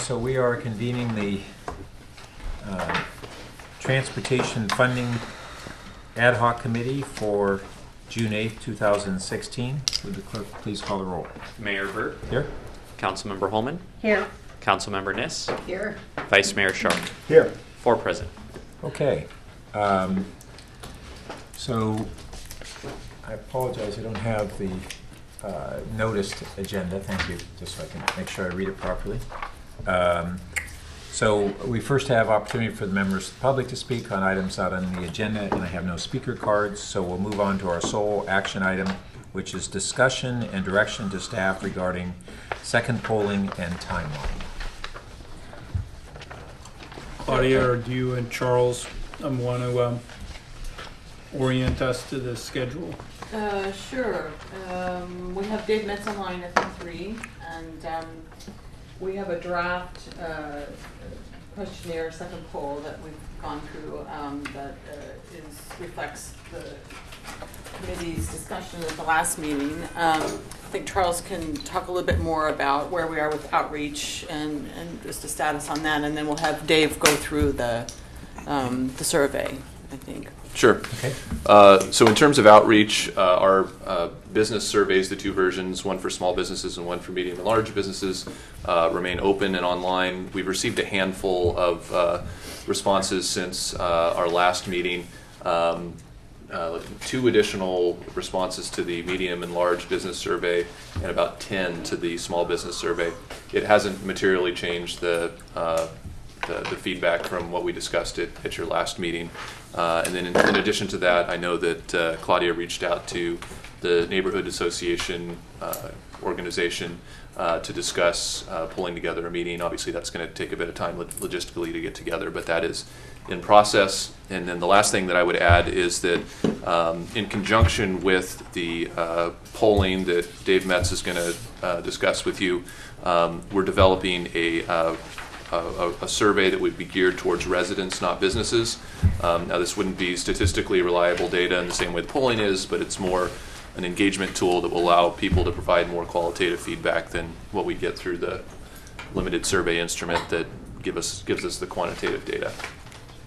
So we are convening the Transportation Funding Ad Hoc Committee for June 8th, 2016. Would the clerk please call the roll? Mayor Burt. Here. Councilmember Holman. Here. Councilmember Niss. Here. Vice Mayor Sharp. Here. 4 present. Okay. So I apologize, I don't have the noticed agenda. Thank you, just so I can make sure I read it properly. So we first have opportunity for the members of the public to speak on items out on the agenda, and I have no speaker cards, so we'll move on to our sole action item, which is discussion and direction to staff regarding second polling and timeline. Claudia, or do you and Charles want to orient us to the schedule? Sure. We have Dave Metz online at 3, and we have a draft questionnaire, second poll that we've gone through that reflects the committee's discussion at the last meeting. I think Charles can talk a little bit more about where we are with outreach and just the status on that, and then we'll have Dave go through the survey, I think. Sure. Okay. So in terms of outreach, our business surveys, the 2 versions, one for small businesses and one for medium and large businesses, remain open and online. We've received a handful of responses since our last meeting. 2 additional responses to the medium and large business survey and about 10 to the small business survey. It hasn't materially changed the feedback from what we discussed at your last meeting. And then in addition to that, I know that Claudia reached out to the Neighborhood Association organization to discuss pulling together a meeting. Obviously, that's going to take a bit of time logistically to get together, but that is in process. And then the last thing that I would add is that in conjunction with the polling that Dave Metz is going to discuss with you, we're developing a survey that would be geared towards residents, not businesses. Now, this wouldn't be statistically reliable data in the same way the polling is, but it's more an engagement tool that will allow people to provide more qualitative feedback than what we get through the limited survey instrument that gives us the quantitative data.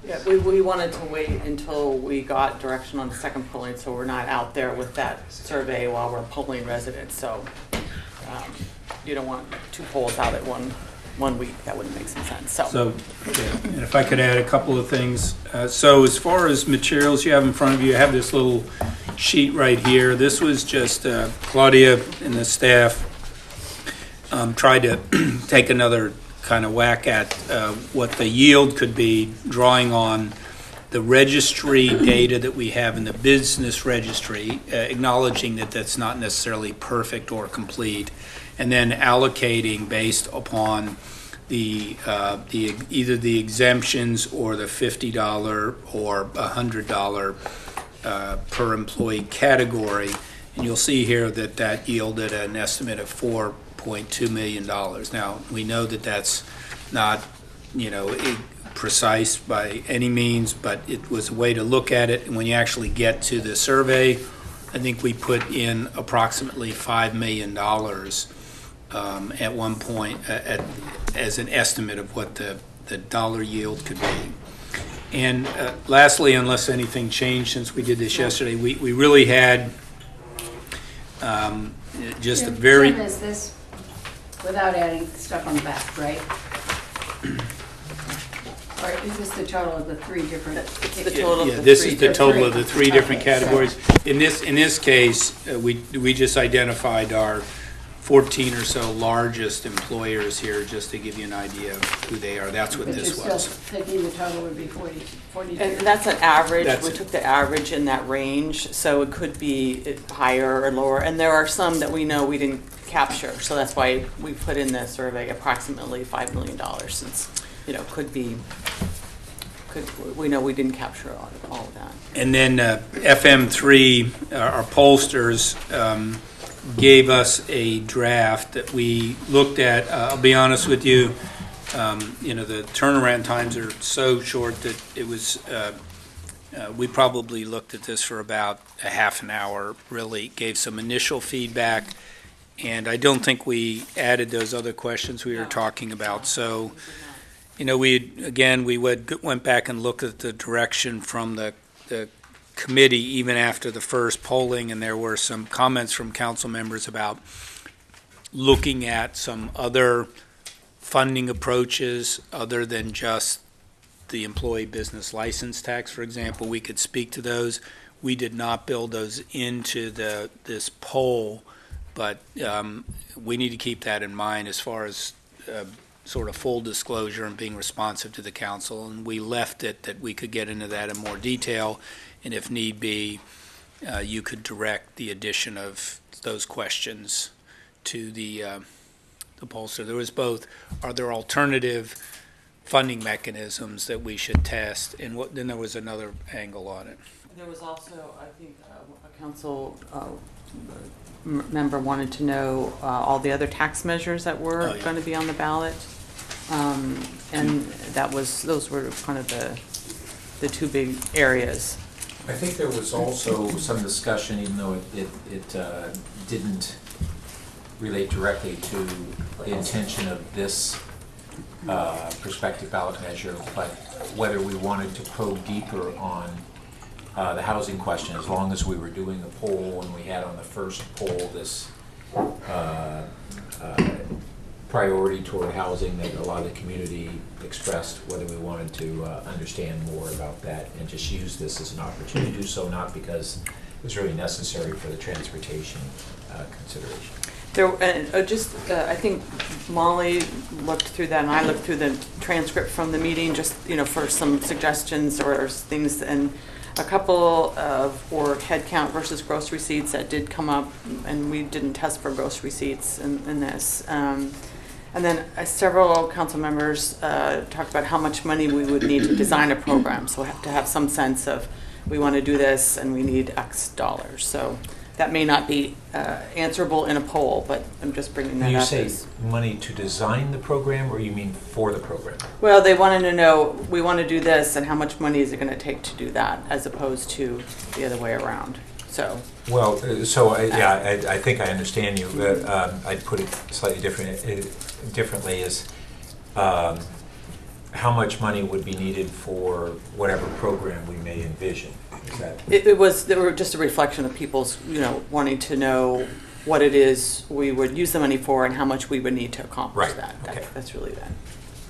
Yeah, we wanted to wait until we got direction on the second polling, so we're not out there with that survey while we're polling residents. So you don't want 2 polls out at one week. That wouldn't make some sense. So, and if I could add a couple of things. So as far as materials you have in front of you, I have this little sheet right here. This was just Claudia and the staff tried to take another kind of whack at what the yield could be, drawing on the registry data that we have in the business registry, acknowledging that that's not necessarily perfect or complete, and then allocating based upon the either the exemptions or the $50 or $100 per employee category. And you'll see here that yielded an estimate of $4.2 million. Now, we know that that's not, precise by any means, but it was a way to look at it. And when you actually get to the survey, I think we put in approximately $5 million at one point as an estimate of what the dollar yield could be. And lastly, unless anything changed since we did this yesterday, we really had just a very... Jim, is this without adding stuff on the back, right? Or is this the total of the 3 different? It's the total. Yeah, of the this 3 is the total of the 3 different Okay, categories. In this case, we just identified our 14 or so largest employers here, just to give you an idea of who they are. That's what But this you're still was. thinking the total would be 42. And that's an average. That's We took the average in that range, so it could be higher or lower. And there are some that we know we didn't capture, so that's why we put in the survey approximately $5 million, since we know we didn't capture all of that. And then FM3, our pollsters, gave us a draft that we looked at. I'll be honest with you, the turnaround times are so short that it was, we probably looked at this for about a half an hour, really gave some initial feedback, And I don't think we added those other questions we were talking about. So, we went back and looked at the direction from the committee even after the first polling, and there were some comments from council members about looking at some other funding approaches other than just the employee business license tax, for example. We could speak to those. We did not build those into this poll, but we need to keep that in mind as far as sort of full disclosure and being responsive to the council. And we left it that we could get into that in more detail, and if need be, you could direct the addition of those questions to the poll. So there was both, are there alternative funding mechanisms that we should test, and then there was another angle on it. There was also, I think, a council member wanted to know all the other tax measures that were going to be on the ballot. And those were kind of the two big areas. I think there was also some discussion, even though it didn't relate directly to the intention of this prospective ballot measure, but whether we wanted to probe deeper on the housing question, as long as we were doing a poll, and we had on the first poll this priority toward housing that a lot of the community expressed, whether we wanted to understand more about that and just use this as an opportunity to do so, not because it was really necessary for the transportation consideration. I think Molly looked through that, and I looked through the transcript from the meeting, just for some suggestions or things, and a couple for head count versus gross receipts that did come up, and we didn't test for gross receipts in this. And then several council members talked about how much money we would need to design a program. So we have to have some sense of, we want to do this and we need X dollars. So that may not be answerable in a poll, but I'm just bringing that up. When you say money to design the program, or you mean for the program? Well, they wanted to know, we want to do this, and how much money is it going to take to do that, as opposed to the other way around. So. Well, I think I understand you. I'd put it slightly differently is how much money would be needed for whatever program we may envision. Is that? They were just a reflection of people's, wanting to know what it is we would use the money for and how much we would need to accomplish that. Okay. That's really that.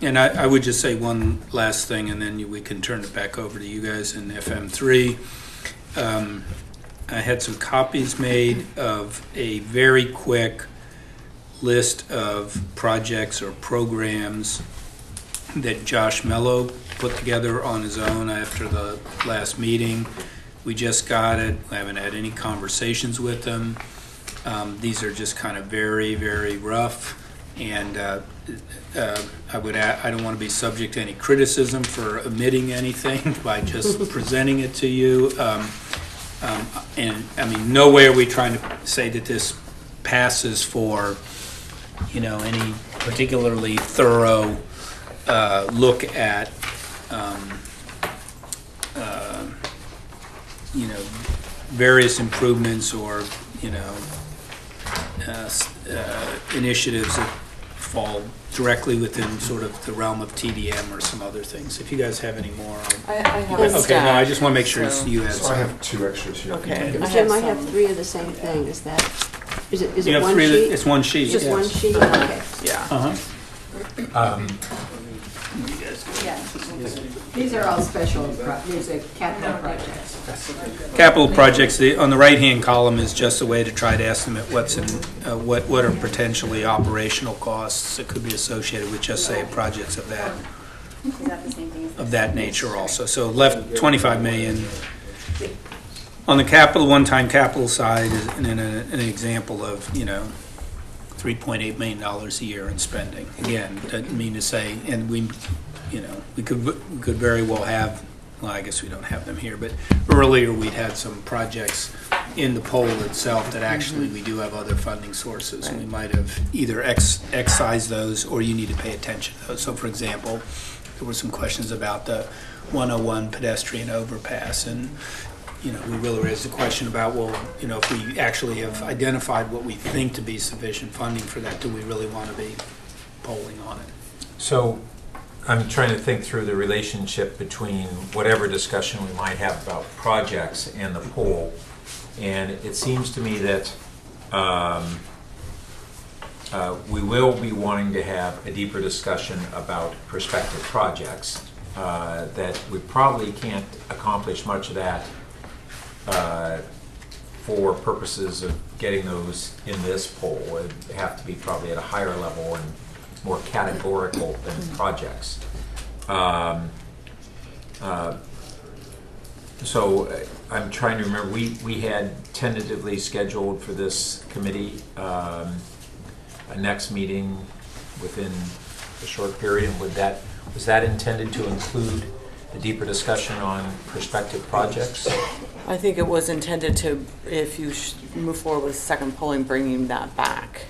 And I would just say one last thing, and then we can turn it back over to you guys in FM3. I had some copies made of a very quick list of projects or programs that Josh Mello put together on his own after the last meeting. We just got it. I haven't had any conversations with them. These are just kind of very, very rough, and I don't want to be subject to any criticism for omitting anything by just presenting it to you. And I mean, no way are we trying to say that this passes for, any particularly thorough look at, various improvements or, initiatives that fall directly within sort of the realm of TDM or some other things. If you guys have any more. I have Okay, no, I just want to make sure you have So I some. have two extras here. Okay. Jim, I have three of the same thing. Is it You have one three of sheet? it's one sheet. Just yes. one sheet? Okay. Yeah. Uh-huh. Yeah. These are all these are capital projects. Capital projects, on the right-hand column is just a way to try to estimate what's in, what are potentially operational costs that could be associated with, just say, projects of that, Is that the same thing as of that nature also. So left 25 million. On the capital, one-time capital side is an example of, $3.8 million a year in spending. Again, doesn't mean to say, and we could very well have, well, I guess we don't have them here, but earlier we'd had some projects in the poll itself that actually we do have other funding sources. And we might have either excised those, or you need to pay attention to those. So for example, there were some questions about the 101 pedestrian overpass, and we really raised the question about, well, if we actually have identified what we think to be sufficient funding for that, do we really want to be polling on it? So I'm trying to think through the relationship between whatever discussion we might have about projects and the poll. And it seems to me that we will be wanting to have a deeper discussion about prospective projects. That we probably can't accomplish much of that for purposes of getting those in this poll. It would have to be probably at a higher level and more categorical than projects. So I'm trying to remember, we had tentatively scheduled for this committee a next meeting within a short period. And was that intended to include a deeper discussion on prospective projects? I think it was intended to, if you move forward with second polling, bringing that back.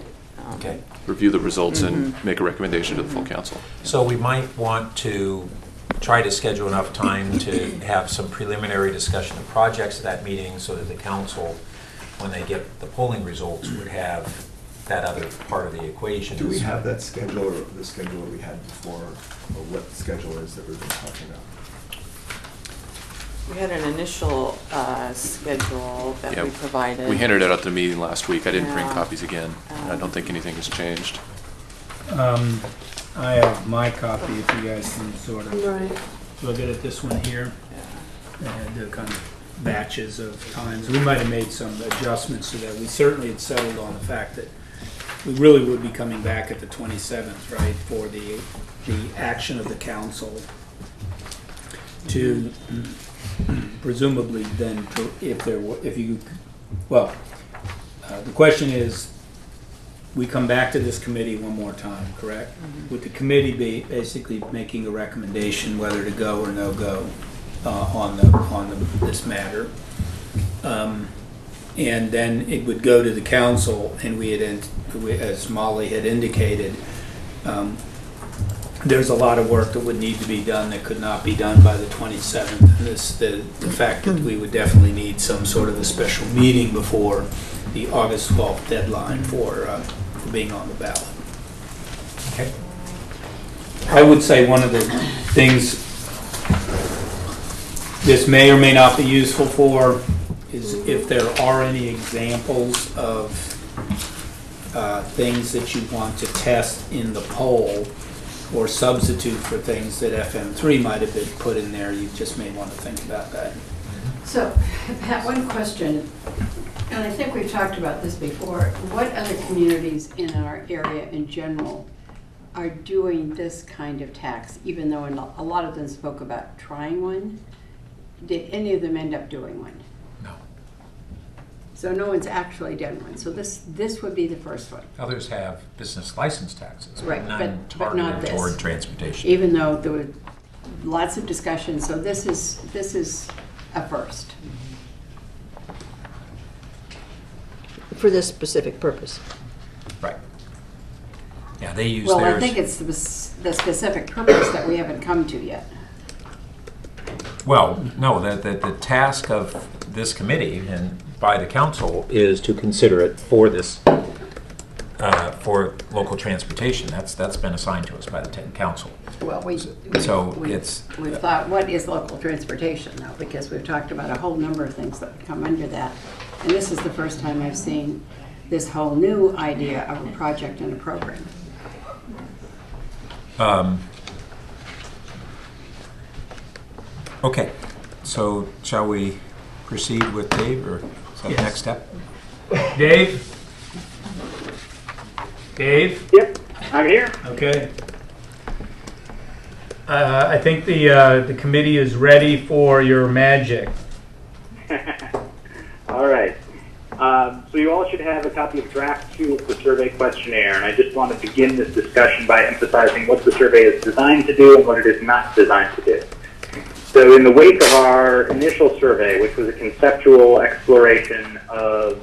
Okay. Review the results and make a recommendation to the full council. So we might want to try to schedule enough time to have some preliminary discussion of projects at that meeting so that the council, when they get the polling results, would have that other part of the equation. Do we have that schedule, or the schedule that we had before, or what the schedule is that we've been talking about? We had an initial schedule that we provided. We handed it out at the meeting last week. I didn't bring Yeah. copies again. I don't think anything has changed. I have my copy if you guys can sort of Right. look at it. This one here. And the kind of batches of times. We might have made some adjustments to that. We certainly had settled on the fact that we really would be coming back at the 27th, right, for the action of the council to presumably then, the question is, we come back to this committee one more time, correct? Would the committee be basically making a recommendation whether to go or no go on this matter? And then it would go to the council, and as Molly had indicated, there's a lot of work that would need to be done that could not be done by the 27th. The fact that we would definitely need some sort of a special meeting before the August 12th deadline for being on the ballot. Okay. I would say one of the things this may or may not be useful for is if there are any examples of things that you want to test in the poll or substitute for things that FM3 might have been put in there, you just may want to think about that. So, Pat, one question, and I think we've talked about this before. What other communities in our area in general are doing this kind of tax, even though a lot of them spoke about trying one? Did any of them end up doing one? No. So no one's actually done one. So this would be the first one, Others have business license taxes, Right, none but not targeted this. toward transportation. even though there were lots of discussion. So this is a first. For this specific purpose. Right. Yeah, they use Well, theirs. I think it's the specific purpose that we haven't come to yet. Well, no, the task of this committee and by the council is to consider it for this, for local transportation. That's been assigned to us by the council. Well, we thought, what is local transportation though? Because we've talked about a whole number of things that come under that. And this is the first time I've seen this whole new idea of a project and a program. Okay, so shall we proceed with Dave, or is that the Yes. next step? Dave? Dave? Yep, I'm here. Okay. I think the committee is ready for your magic. All right. So you all should have a copy of draft 2 of the survey questionnaire, and I just want to begin this discussion by emphasizing what the survey is designed to do and what it is not designed to do. So in the wake of our initial survey, which was a conceptual exploration of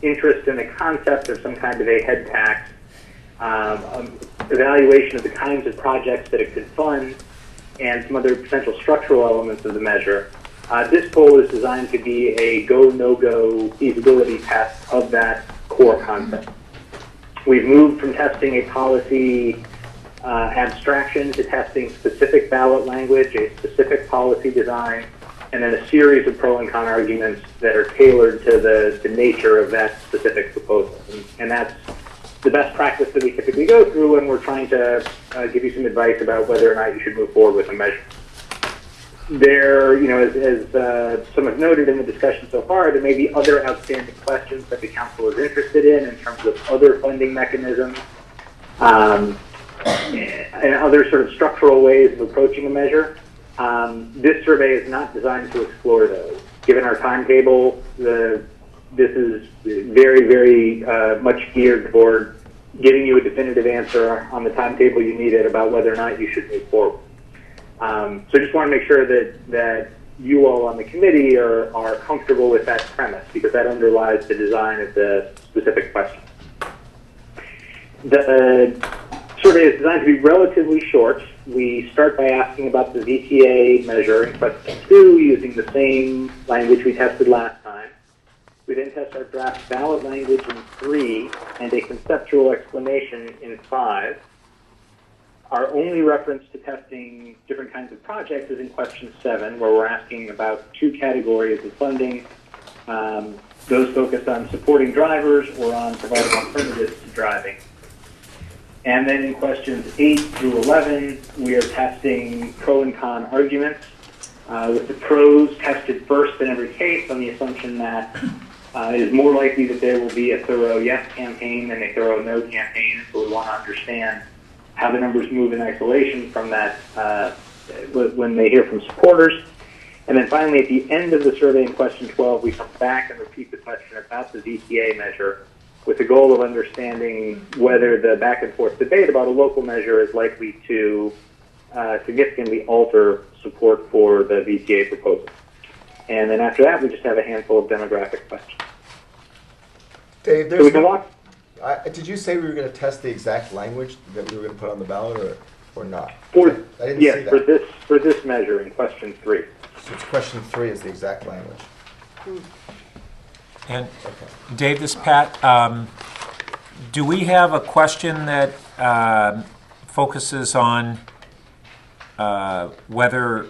interest in the concept of some kind of a head tax, evaluation of the kinds of projects that it could fund, and some other potential structural elements of the measure, This poll is designed to be a go, no-go feasibility test of that core concept. We've moved from testing a policy abstraction to testing specific ballot language, a specific policy design, and then a series of pro and con arguments that are tailored to the nature of that specific proposal. And that's the best practice that we typically go through when we're trying to give you some advice about whether or not you should move forward with a measure. There, as some have noted in the discussion so far, there may be other outstanding questions that the council is interested in terms of other funding mechanisms and other sort of structural ways of approaching a measure. This survey is not designed to explore those. Given our timetable, this is very, very much geared toward giving you a definitive answer on the timetable you needed about whether or not you should move forward. So I just want to make sure that you all on the committee are comfortable with that premise, because that underlies the design of the specific question. The survey is designed to be relatively short. We start by asking about the VTA measure in question 2 using the same language we tested last time. We then test our draft ballot language in 3 and a conceptual explanation in 5. Our only reference to testing different kinds of projects is in question 7, where we're asking about 2 categories of funding, those focused on supporting drivers or on providing alternatives to driving. And then in questions 8 through 11, we are testing pro and con arguments, with the pros tested first in every case on the assumption that it is more likely that there will be a thorough yes campaign than a thorough no campaign. So we want to understand how the numbers move in isolation from that when they hear from supporters. And then finally, at the end of the survey in question 12, we come back and repeat the question about the VTA measure with the goal of understanding whether the back and forth debate about a local measure is likely to significantly alter support for the VTA proposal. And then after that, we just have a handful of demographic questions. Dave, So we can walk. did you say we were going to test the exact language that we were going to put on the ballot, or not? For, I didn't yes, see that. for this measure in question 3. So it's question 3 is the exact language. And Okay. Dave, this is Pat. Do we have a question that focuses on whether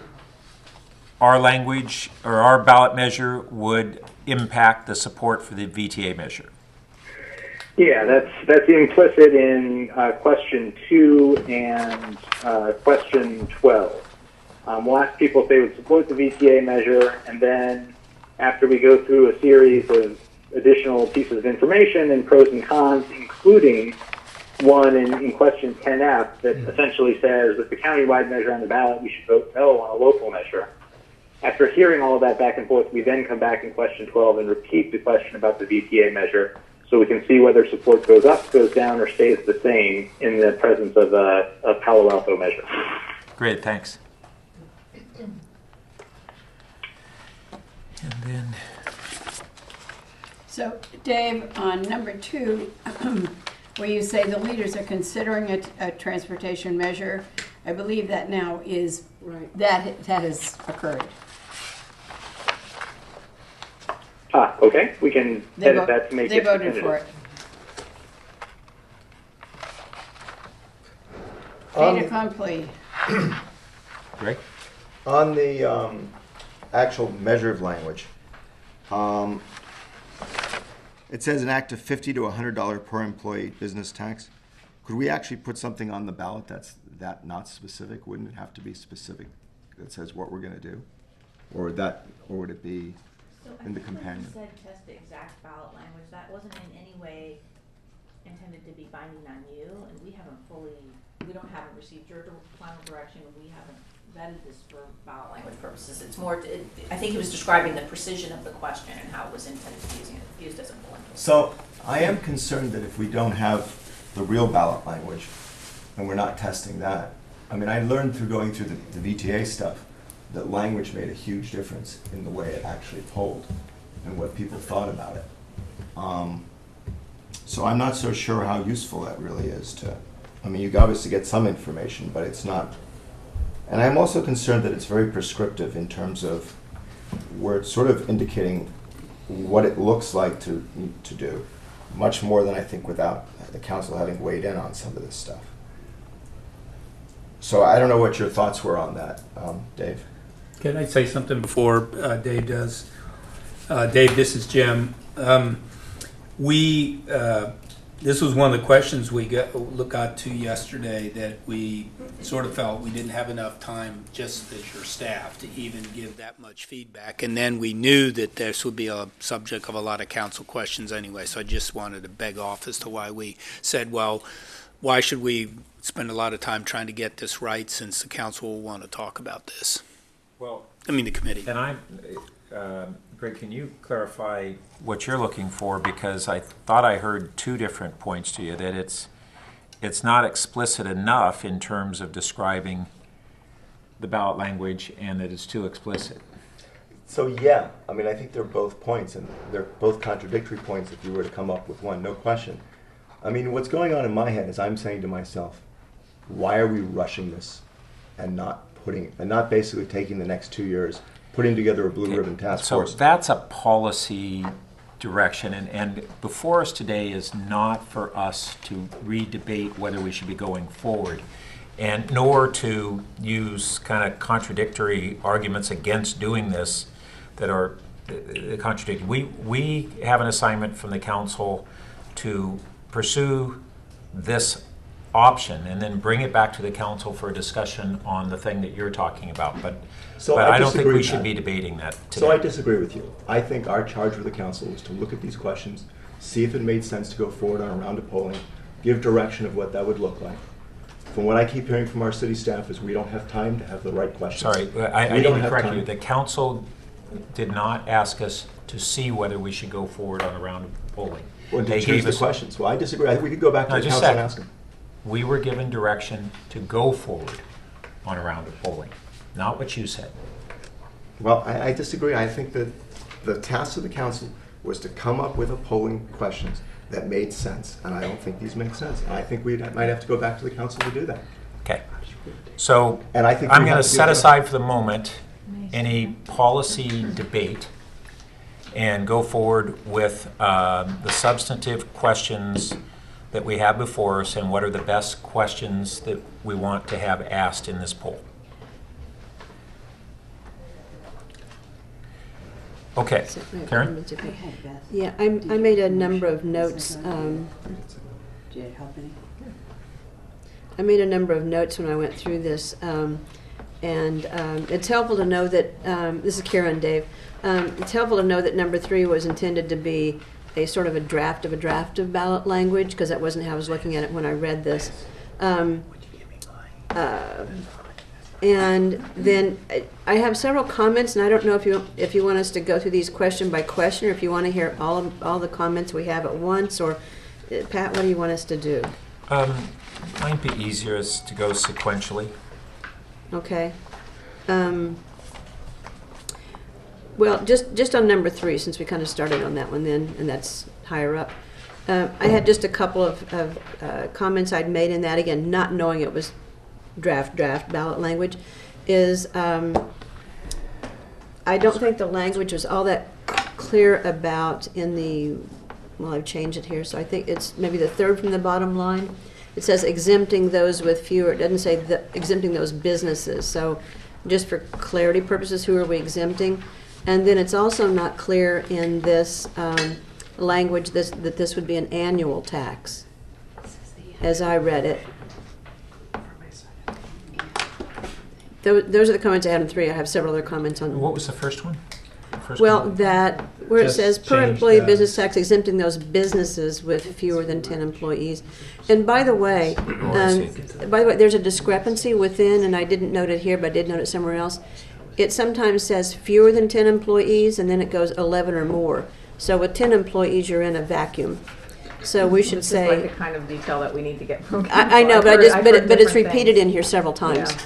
our language or our ballot measure would impact the support for the VTA measure? Yeah, that's implicit in question 2 and question 12. We'll ask people if they would support the VTA measure, and then after we go through a series of additional pieces of information and pros and cons, including one in question 10F that essentially says, with the countywide measure on the ballot, we should vote no on a local measure. After hearing all of that back and forth, we then come back in question 12 and repeat the question about the VTA measure, so we can see whether support goes up, goes down, or stays the same in the presence of a Palo Alto measure. Great, thanks. And then, So, Dave, on number 2, where you say the leaders are considering a transportation measure, I believe that now is, that has occurred. Okay, we can edit that to make They it voted definitive. for it. Um, Fait accompli. Greg? On the actual measure of language, it says an act of $50 to $100 per employee business tax. Could we actually put something on the ballot that's not specific? Wouldn't it have to be specific that says what we're going to do, or would it be in the companion? So I think when you said test the exact ballot language, that wasn't in any way intended to be binding on you, and we haven't received your final direction, and we haven't vetted this for ballot language purposes. It's more, I think he was describing the precision of the question and how it was intended to be used as a point. So I am concerned that if we don't have the real ballot language and we're not testing that, I mean, I learned through going through the VTA stuff that language made a huge difference in the way it actually polled and what people thought about it. So I'm not so sure how useful that really is to, I mean, you obviously get some information, but it's not. And I'm also concerned that it's very prescriptive in terms of we're sort of indicating what it looks like to do, much more than I think without the council having weighed in on some of this stuff. So I don't know what your thoughts were on that, Dave. Can I say something before Dave does? Dave, this is Jim. This was one of the questions we got to yesterday, that we sort of felt we didn't have enough time, just as your staff, to even give that much feedback. And then we knew that this would be a subject of a lot of council questions anyway, so I just wanted to beg off as to why we said, well, why should we spend a lot of time trying to get this right, since the council will want to talk about this? Well, I mean, the committee. and Greg, can you clarify what you're looking for? Because I thought I heard two different points to you, that it's not explicit enough in terms of describing the ballot language, and that it's too explicit. So yeah, I mean, I think they're both points, and they're both contradictory points if you were to come up with one, no question. I mean, what's going on in my head is I'm saying to myself, why are we rushing this and not basically taking the next 2 years, putting together a blue ribbon task force? So that's a policy direction, and before us today is not for us to re-debate whether we should be going forward, and nor to use kind of contradictory arguments against doing this that are contradictory. We have an assignment from the council to pursue this option and then bring it back to the council for a discussion on the thing that you're talking about. But I don't think we should be debating that today. So I disagree with you. I think our charge with the council was to look at these questions, see if it made sense to go forward on a round of polling, give direction of what that would look like. From what I keep hearing from our city staff is we don't have time to have the right questions. Sorry, I need to correct you. The council did not ask us to see whether we should go forward on a round of polling. Well, they choose the questions. Well, I disagree. I think we could go back to the council and ask them. We were given direction to go forward on a round of polling, not what you said. Well, I disagree. I think that the task of the council was to come up with a polling questions that made sense, and I don't think these make sense. And I think we might have to go back to the council to do that. Okay. So And I think I'm we going have to to set do aside for the moment any policy debate and go forward with the substantive questions that we have before us, and what are the best questions that we want to have asked in this poll. Okay, Karen? Yeah, I made a number of notes. Did it help any? I made a number of notes when I went through this, and it's helpful to know that, this is Karen, Dave, it's helpful to know that number 3 was intended to be a sort of a draft of ballot language, because that wasn't how I was looking at it when I read this. And then I have several comments, and I don't know if you want us to go through these question by question, or if you want to hear all the comments we have at once, or Pat, what do you want us to do? Might be easier is to go sequentially. Okay. Well, just on number 3, since we kind of started on that one then, and that's higher up. I had just a couple of comments I'd made in that, again, not knowing it was draft ballot language, is I don't think the language was all that clear about in the, well, I've changed it here, so I think it's maybe the third from the bottom line. It says exempting those with fewer, it doesn't say exempting those businesses, so just for clarity purposes, who are we exempting? And then it's also not clear in this language that this would be an annual tax, as I read it. Those are the comments I had on 3. I have several other comments on. What was the first one? Well, that where it Just says per change employee that. business tax exempting those businesses with fewer than 10 employees. And by the way, there's a discrepancy within, and I didn't note it here, but I did note it somewhere else. It sometimes says fewer than 10 employees, and then it goes 11 or more. So with 10 employees, you're in a vacuum. So we should This say. is like the kind of detail that we need to get from people. I know, but I've heard it's different repeated things. in here several times. Yeah.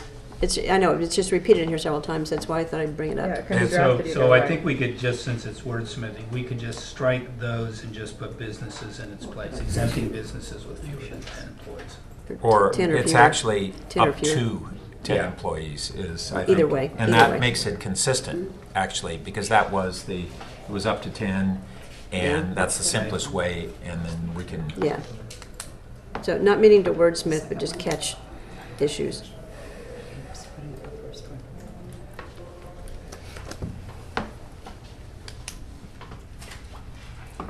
I know it's just repeated in here several times. That's why I thought I'd bring it up. Yeah, it can be And drafted either so I way. think we could just, since it's wordsmithing, we could just strike those and just put businesses in its place, exempting businesses with fewer than 10 employees. Or 10 it's fewer. actually 10 or up fewer. to 10 Yeah. employees is, I Either think. way, And either that way. makes it consistent, actually, because that was it was up to 10, and Yeah. that's the simplest way, and then we can. Yeah. So not meaning to wordsmith, but just catch issues.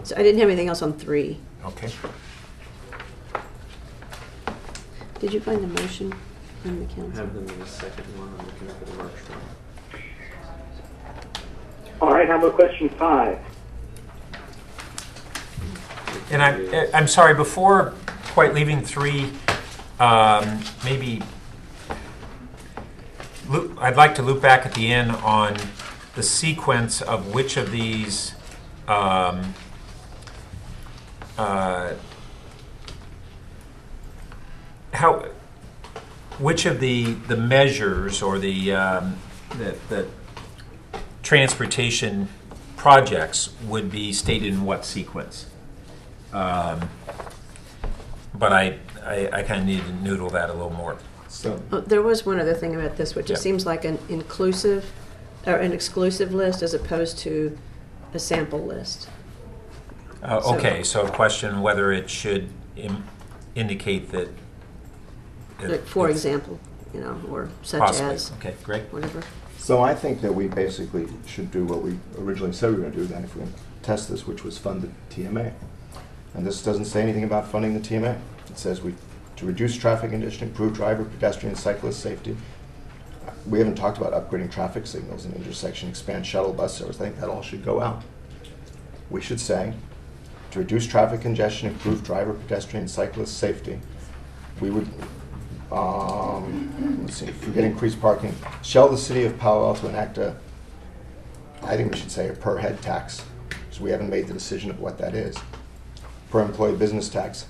So I didn't have anything else on 3. Okay. Did you find the motion from the council? Have them in the second one. I'm looking for the March one. All right, how about question 5? And I'm sorry, before quite leaving 3, maybe I'd like to loop back at the end on the sequence of which of these which of the measures or the transportation projects would be stated in what sequence. But I kind of need to noodle that a little more. So, Oh, there was one other thing about this, which Yeah. it seems like an inclusive or an exclusive list as opposed to a sample list. Okay, so a question whether it should indicate that. Like, for it's example, or such Possibly. as, Okay, great. whatever. so I think that we basically should do what we originally said we were going to do then if we're going to test this, which was fund the TMA. And this doesn't say anything about funding the TMA. It says to reduce traffic congestion, improve driver, pedestrian, cyclist safety. We haven't talked about upgrading traffic signals in intersection, expand shuttle bus service. I think that all should go out. We should say, to reduce traffic congestion, improve driver, pedestrian, cyclist safety. We would, let's see, forget increased parking. Shall the city of Palo Alto enact I think we should say a per head tax, because we haven't made the decision of what that is. Per employee business tax,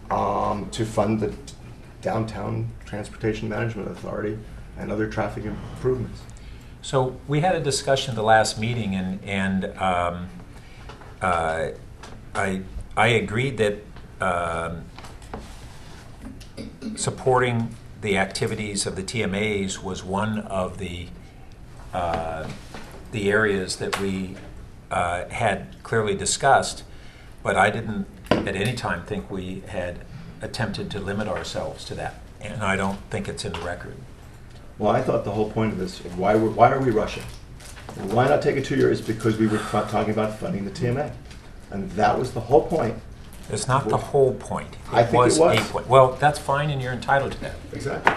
to fund the Downtown Transportation Management Authority and other traffic improvements. So we had a discussion at the last meeting, and I agreed that supporting the activities of the TMAs was one of the areas that we had clearly discussed, but I didn't at any time think we had attempted to limit ourselves to that, and I don't think it's in the record. Well, I thought the whole point of this, why are we rushing? Why not take it 2 years? Because we were talking about funding the TMA. And that was the whole point. It's not the whole point. I think it was. A point. Well, that's fine, and you're entitled to that. Exactly.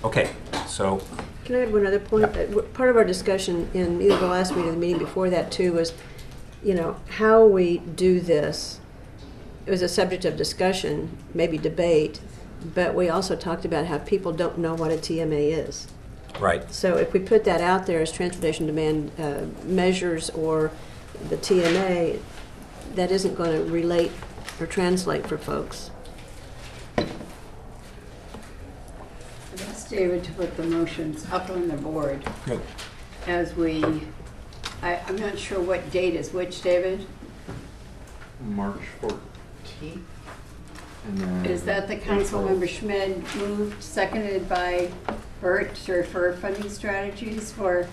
Okay, so Can I add one other point? Part of our discussion in either the last meeting or the meeting before that too was, how we do this. It was a subject of discussion, maybe debate, but we also talked about how people don't know what a TMA is. right. So if we put that out there as transportation demand measures or the TMA, that isn't going to relate or translate for folks. Ask David to put the motions up on the board Good. as I'm not sure what date is which, David? March 14th. And then Is that the Councilmember Schmid moved, seconded by Bert to refer funding strategies for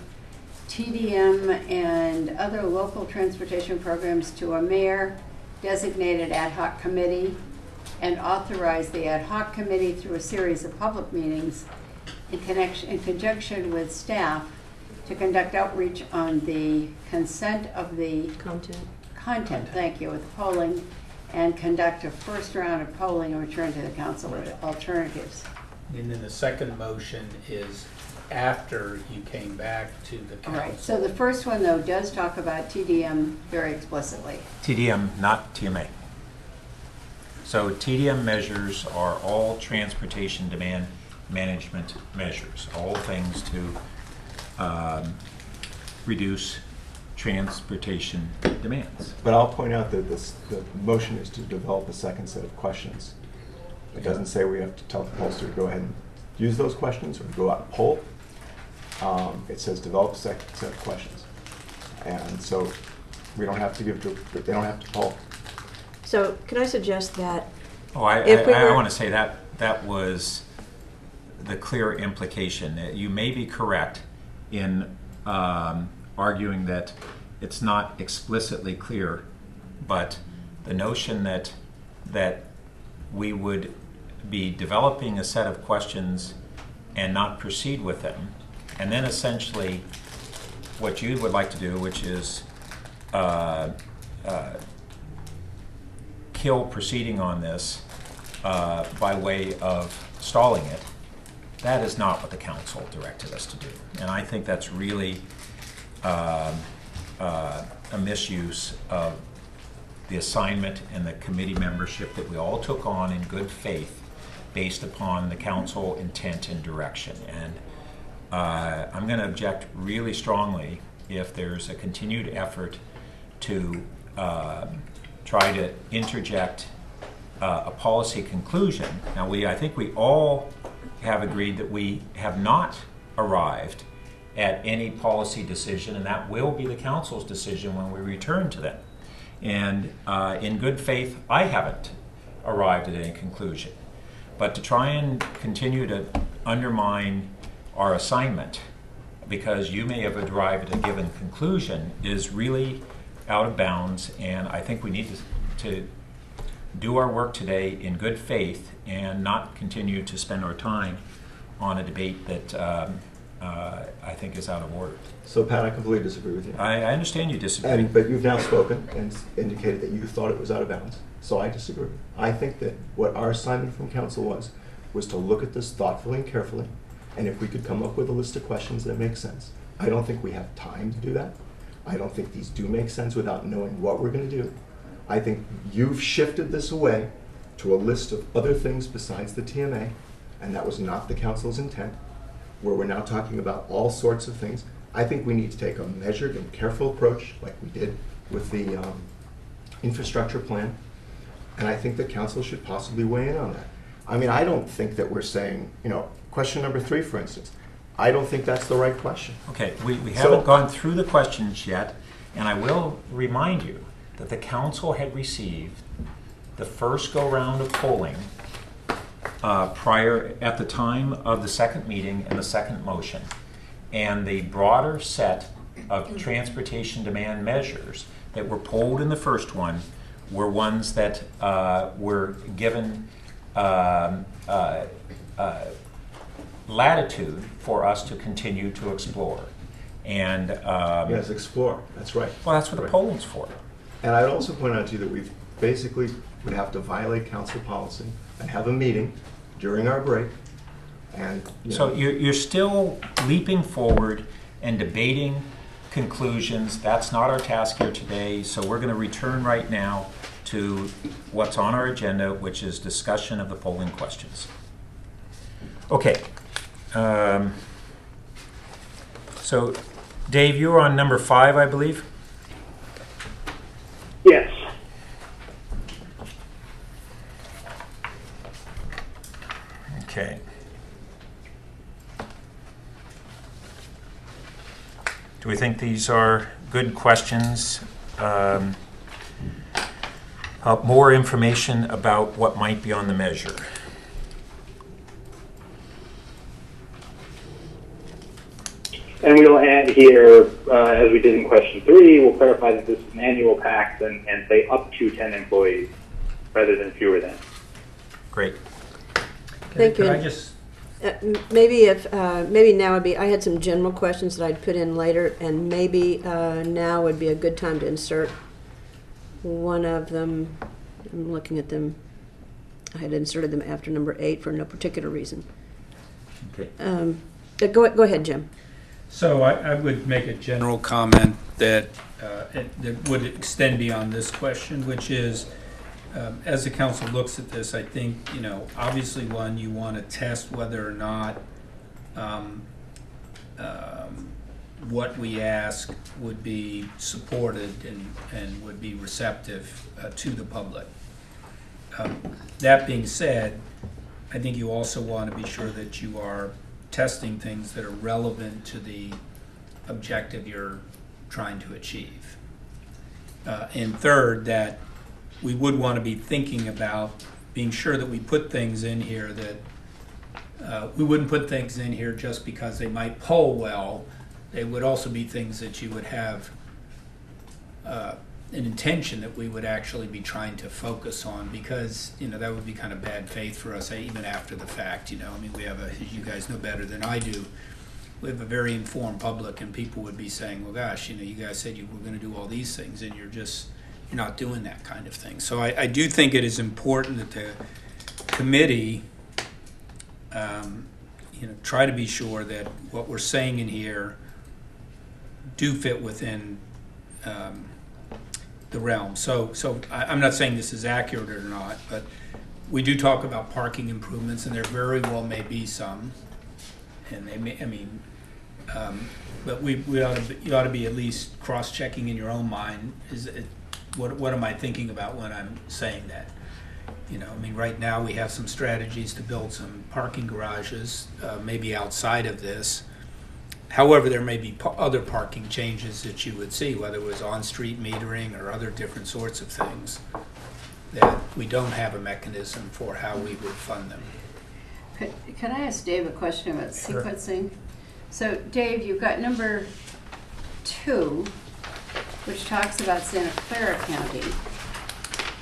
TDM and other local transportation programs to a mayor-designated ad hoc committee and authorize the ad hoc committee through a series of public meetings in conjunction with staff to conduct outreach on the consent of the content, thank you, with polling, and conduct a first round of polling and return to the council with alternatives. And then the second motion is after you came back to the All council. right, so the first one, though, does talk about TDM very explicitly. TDM, not TMA. So TDM measures are all transportation demand management measures, all things to reduce transportation demands. But I'll point out that the motion is to develop a second set of questions. It doesn't say we have to tell the pollster to go ahead and use those questions or go out and poll. It says develop a second set of questions. And so we don't have to they don't have to poll. So can I suggest that Oh, I If we were- want to say that was the clear implication. You may be correct in arguing that it's not explicitly clear, but the notion that we would be developing a set of questions and not proceed with them, and then essentially what you would like to do, which is kill proceeding on this by way of stalling it, that is not what the council directed us to do. And I think that's really a misuse of the assignment and the committee membership that we all took on in good faith based upon the council intent and direction. And I'm going to object really strongly if there's a continued effort to try to interject a policy conclusion. Now, I think we all have agreed that we have not arrived at any policy decision, and that will be the council's decision when we return to them. And in good faith, I haven't arrived at any conclusion. But to try and continue to undermine our assignment because you may have arrived at a given conclusion is really out of bounds, and I think we need to do our work today in good faith and not continue to spend our time on a debate that I think is out of order. So, Pat, I completely disagree with you. I understand you disagree. But you've now spoken and indicated that you thought it was out of bounds. So I disagree. I think that what our assignment from council was to look at this thoughtfully and carefully, and if we could come up with a list of questions that make sense. I don't think we have time to do that. I don't think these do make sense without knowing what we're going to do. I think you've shifted this away to a list of other things besides the TMA, and that was not the council's intent, where we're now talking about all sorts of things. I think we need to take a measured and careful approach, like we did with the infrastructure plan, and I think the council should possibly weigh in on that. I mean, I don't think that we're saying, question number 3, for instance, I don't think that's the right question. Okay, we haven't gone through the questions yet, and I will remind you that the council had received the first go-round of polling at the time of the second meeting and the second motion. And the broader set of transportation demand measures that were polled in the first one were ones that were given latitude for us to continue to explore. And yes, explore. That's right. Well, that's what the polling's for. And I'd also point out to you that we basically would have to violate council policy and have a meeting during our break. And so you're still leaping forward and debating conclusions. That's not our task here today. So we're going to return right now to what's on our agenda, which is discussion of the polling questions. Okay. So, Dave, you were on number 5, I believe? Yes. Okay. Do we think these are good questions? More information about what might be on the measure. And we'll add here, as we did in question 3, we'll clarify that this is an annual tax and say up to 10 employees rather than fewer than. Great. Thank you. Could I just maybe now would be, I had some general questions that I'd put in later, and maybe now would be a good time to insert one of them. I'm looking at them. I had inserted them after number 8 for no particular reason. Okay. Go ahead, Jim. So I would make a general comment that would extend beyond this question, which is, as the council looks at this, I think, obviously, one, you want to test whether or not what we ask would be supported and would be receptive to the public. That being said, I think you also want to be sure that you are testing things that are relevant to the objective you're trying to achieve. And third, that we would want to be thinking about being sure that we put things in here that we wouldn't put things in here just because they might poll well. They would also be things that you would have an intention that we would actually be trying to focus on, because that would be kind of bad faith for us even after the fact. I mean, we have as you guys know better than I do, we have a very informed public, and people would be saying, well, gosh, you guys said you were going to do all these things, and you're not doing that kind of thing. So I do think it is important that the committee try to be sure that what we're saying in here do fit within the realm. So I'm not saying this is accurate or not, but we do talk about parking improvements, and there very well may be some, and they may. I mean, but you ought to be at least cross-checking in your own mind. What am I thinking about when I'm saying that? I mean, right now we have some strategies to build some parking garages, maybe outside of this. However, there may be other parking changes that you would see, whether it was on-street metering or other different sorts of things, that we don't have a mechanism for how we would fund them. Could I ask Dave a question about Sure. sequencing? So, Dave, you've got number 2, which talks about Santa Clara County,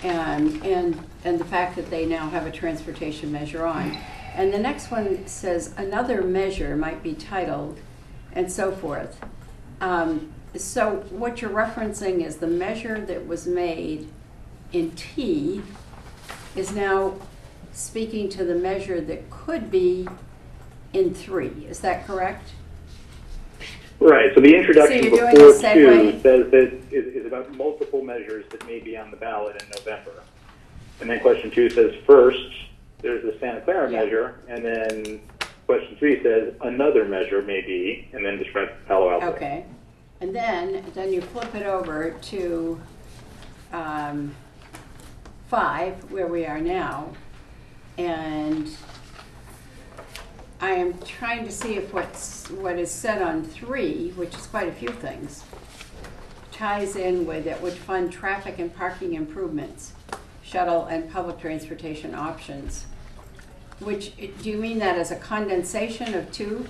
and the fact that they now have a transportation measure on. And the next one says another measure might be titled, and so forth. So what you're referencing is the measure that was made in T is now speaking to the measure that could be in 3. Is that correct? Right, so the introduction So you're doing before a segue? 2 says that is about multiple measures that may be on the ballot in November. And then question 2 says first, there's the Santa Clara Yeah. measure, and then question 3 says another measure may be, and then describes Palo Alto. Okay. And then you flip it over to 5, where we are now, and I am trying to see if what is said on 3, which is quite a few things, ties in with it would fund traffic and parking improvements, shuttle and public transportation options. Which, do you mean that as a condensation of 2?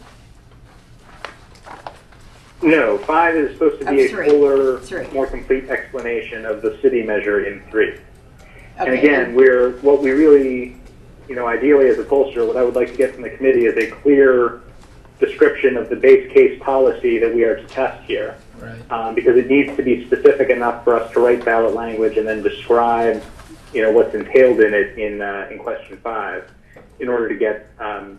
No, 5 is supposed to Of be a 3. fuller, 3. more complete explanation of the city measure in 3. And Okay. again, what we really, ideally as a pollster, what I would like to get from the committee is a clear description of the base case policy that we are to test here. Right. Because it needs to be specific enough for us to write ballot language and then describe, what's entailed in it in question 5 in order to get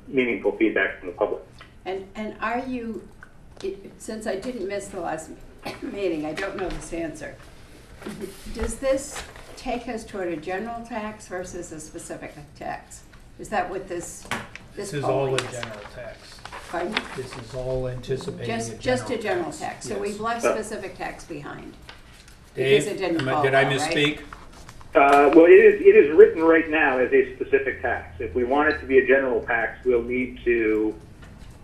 meaningful feedback from the public. And are you, since I didn't miss the last meeting, I don't know this answer. Does this take us toward a general tax versus a specific tax? Is that what this This is all polling a is? general tax. Pardon? This is all anticipating Just a general tax. So Yes. we've left specific tax behind. Dave, Because it didn't did I fall well, right? misspeak? Well, it is written right now as a specific tax. If we want it to be a general tax, we'll need to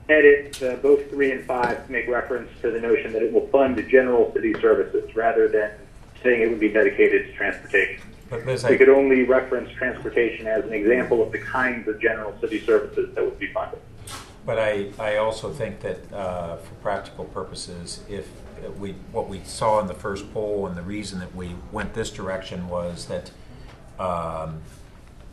edit both 3 and 5 to make reference to the notion that it will fund general city services rather than saying it would be dedicated to transportation. But Liz, We could only reference transportation as an example of the kinds of general city services that would be funded. But I also think that for practical purposes, if what we saw in the first poll and the reason that we went this direction was that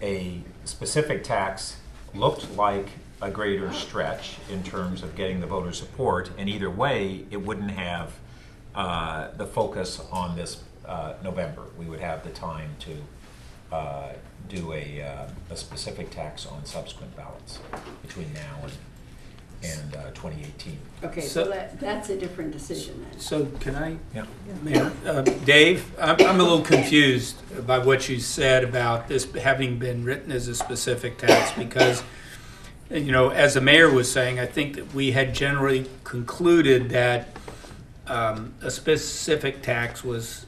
a specific tax looked like a greater stretch in terms of getting the voter support, and either way, it wouldn't have the focus on this November. We would have the time to do a specific tax on subsequent ballots between now and 2018. Okay, So- so that's a different decision then. So can I, Yeah. Dave, I'm a little confused by what you said about this having been written as a specific tax, because, as the mayor was saying, I think that we had generally concluded that a specific tax was,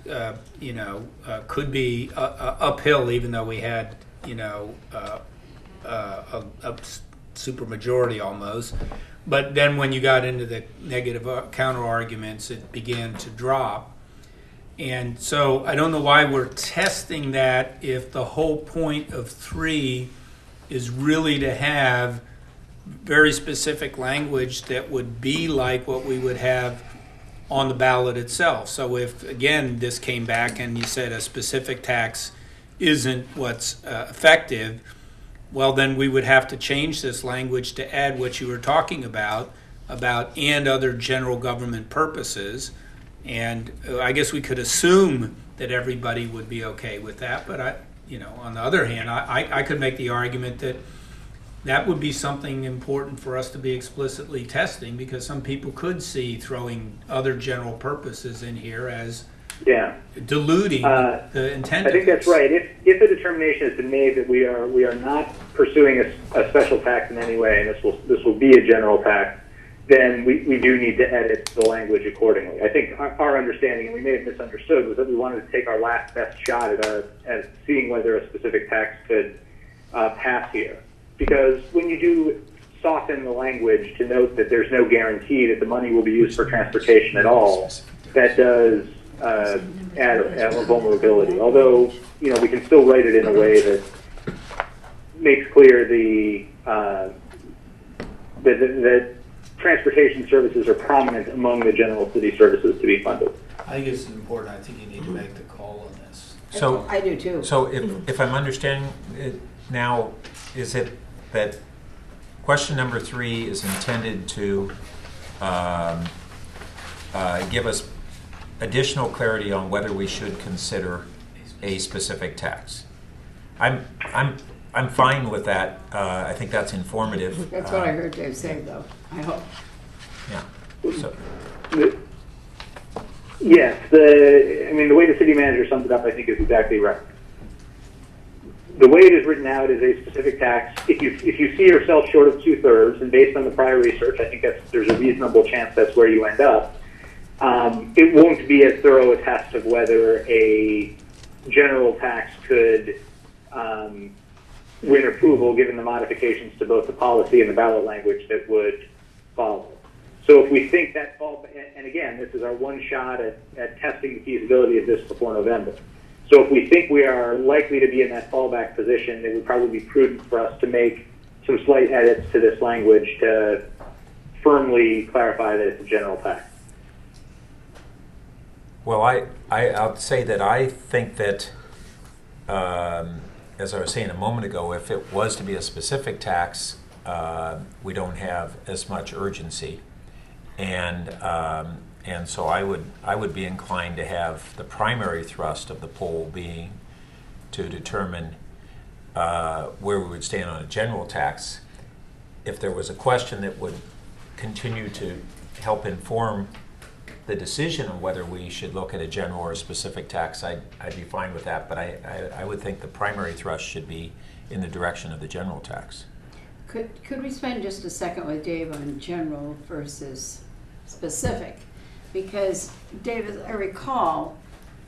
could be uphill, even though we had, a super majority almost. But then when you got into the negative counter arguments, it began to drop. And so I don't know why we're testing that if the whole point of 3 is really to have very specific language that would be like what we would have on the ballot itself. So if, again, this came back and you said a specific tax isn't what's effective, well, then we would have to change this language to add what you were talking about and other general government purposes. And I guess we could assume that everybody would be okay with that. But on the other hand, I could make the argument that that would be something important for us to be explicitly testing, because some people could see throwing other general purposes in here as diluting the intent. I think that's right. If a determination has been made that we are not pursuing a special tax in any way, and this will be a general tax, then we do need to edit the language accordingly. I think our understanding, and we may have misunderstood, was that we wanted to take our last best shot at seeing whether a specific tax could pass here. Because when you do soften the language to note that there's no guarantee that the money will be used for transportation at all, that does add a vulnerability. Although, we can still write it in a way that makes clear that transportation services are prominent among the general city services to be funded. I think it's important. I think you need to make the call on this. So I do too. So if I'm understanding it now, is it that question number 3 is intended to give us additional clarity on whether we should consider a specific tax? I'm fine with that. I think that's informative. That's what I heard Dave say, though. I hope. Yeah. So. Yes. The way the city manager sums it up, I think, is exactly right. The way it is written out is a specific tax. If you see yourself short of 2/3, and based on the prior research, I think there's a reasonable chance that's where you end up. It won't be as thorough a test of whether a general tax could win approval, given the modifications to both the policy and the ballot language that would follow. So if we think that and again, this is our one shot at testing the feasibility of this before November. So if we think we are likely to be in that fallback position, it would probably be prudent for us to make some slight edits to this language to firmly clarify that it's a general tax. Well, I'll say that I think that, as I was saying a moment ago, if it was to be a specific tax, we don't have as much urgency, and so I would be inclined to have the primary thrust of the poll being to determine where we would stand on a general tax. If there was a question that would continue to help inform the decision on whether we should look at a general or a specific tax, I'd be fine with that, but I would think the primary thrust should be in the direction of the general tax. Could we spend just a second with Dave on general versus specific? Because, Dave, as I recall,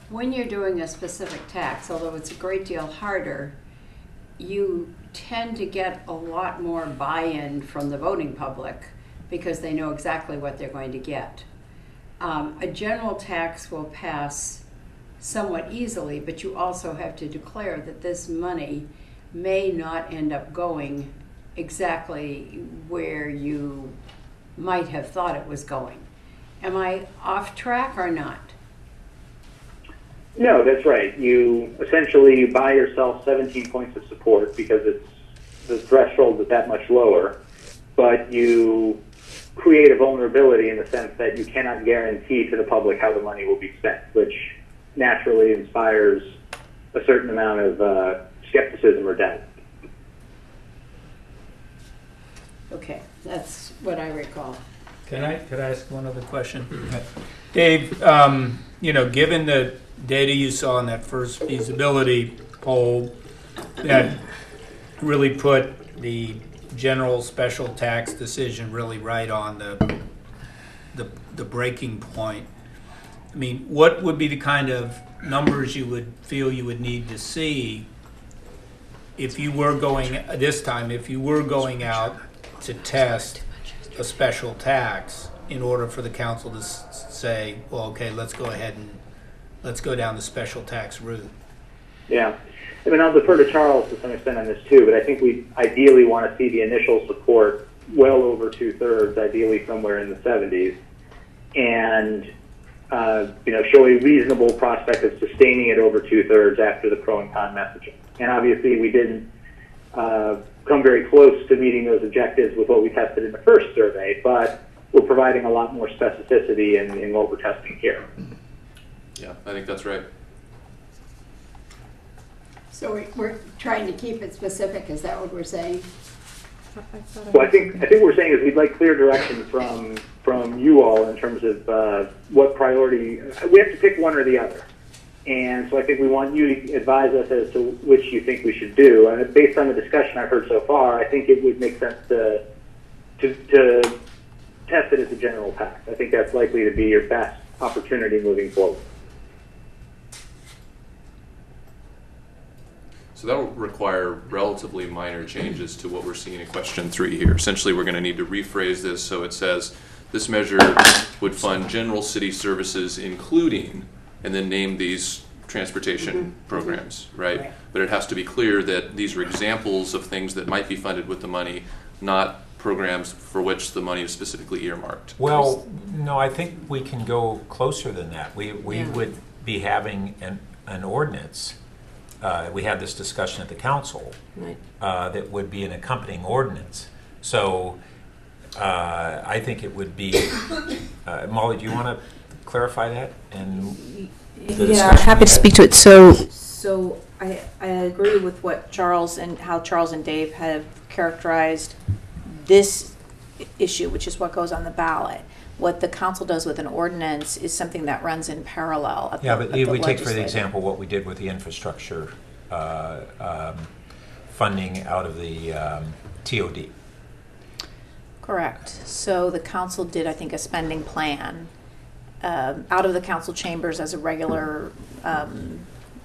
when you're doing a specific tax, although it's a great deal harder, you tend to get a lot more buy-in from the voting public because they know exactly what they're going to get. A general tax will pass somewhat easily, but you also have to declare that this money may not end up going exactly where you might have thought it was going. Am I off track or not? No, that's right. You essentially buy yourself 17 points of support because the threshold is that much lower, but you create a vulnerability in the sense that you cannot guarantee to the public how the money will be spent, which naturally inspires a certain amount of skepticism or doubt. Okay, that's what I recall. Could I ask one other question? Dave, given the data you saw in that first feasibility poll that really put the general special tax decision really right on the breaking point, I mean, what would be the kind of numbers you would feel you would need to see if you were going out to test a special tax in order for the council to say, well, okay, let's go ahead and let's go down the special tax route? Yeah. I mean, I'll defer to Charles to some extent on this too, but I think we ideally want to see the initial support well over 2/3, ideally somewhere in the 70s, and show a reasonable prospect of sustaining it over 2/3 after the pro and con messaging. And obviously, we didn't come very close to meeting those objectives with what we tested in the first survey, but we're providing a lot more specificity in what we're testing here. Yeah, I think that's right. So we're trying to keep it specific, is that what we're saying? Well, I think we're saying is we'd like clear direction from you all in terms of what priority. We have to pick one or the other, and so I think we want you to advise us as to which you think we should do. And based on the discussion I've heard so far, I think it would make sense to test it as a general tax. I think that's likely to be your best opportunity moving forward. So that will require relatively minor changes to what we're seeing in question 3 here. Essentially, we're going to need to rephrase this so it says this measure would fund general city services including, and then name these transportation programs, right? But it has to be clear that these are examples of things that might be funded with the money, not programs for which the money is specifically earmarked. Well, no, I think we can go closer than that. We would be having an ordinance. We had this discussion at the council, Right. that would be an accompanying ordinance. So I think it would be, Molly, do you want to clarify that? And the Yeah, discussion happy we to had? speak to it. So I agree with what Charles and how Charles and Dave have characterized this issue, which is what goes on the ballot. What the council does with an ordinance is something that runs in parallel. At Yeah, the, but at the we take for the legislative. example what we did with the infrastructure funding out of the TOD. Correct. So the council did, I think, a spending plan out of the council chambers as a regular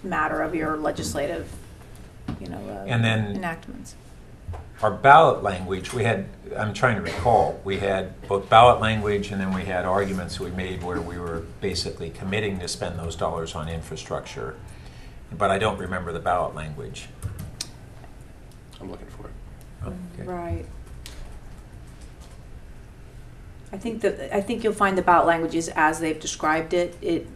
matter of your legislative, And then- enactments. Our ballot language, we had, I'm trying to recall, we had both ballot language and then we had arguments we made where we were basically committing to spend those dollars on infrastructure. But I don't remember the ballot language. I'm looking for it. Oh, okay. Right. I think you'll find the ballot languages as they've described it. It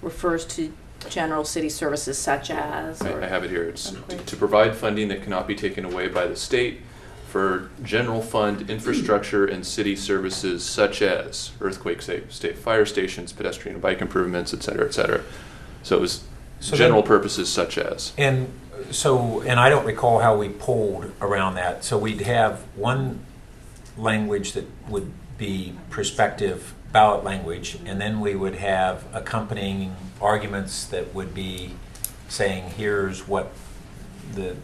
refers to general city services such as. I have it here. It's Okay. to provide funding that cannot be taken away by the state for general fund infrastructure and city services such as earthquake state fire stations, pedestrian and bike improvements, et cetera, et cetera. So it was So general then- purposes such as. And so, and I don't recall how we polled around that. So we'd have one language that would be prospective ballot language, and then we would have accompanying arguments that would be saying, here's what the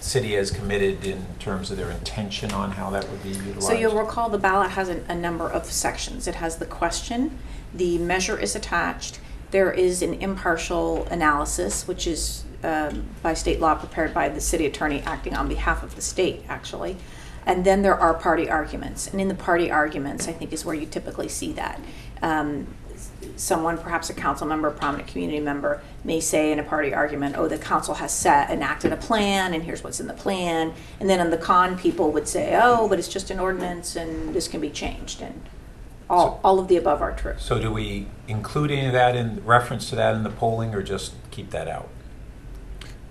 city has committed in terms of their intention on how that would be utilized. So you'll recall the ballot has a number of sections. It has the question, the measure is attached, there is an impartial analysis, which is by state law prepared by the city attorney acting on behalf of the state, actually. And then there are party arguments. And in the party arguments, I think, is where you typically see that. Someone, perhaps a council member, a prominent community member, may say in a party argument, oh, the council has enacted a plan, and here's what's in the plan. And then on the con, people would say, oh, but it's just an ordinance, and this can be changed. And all of the above are true. So do we include any of that in reference to that in the polling, or just keep that out?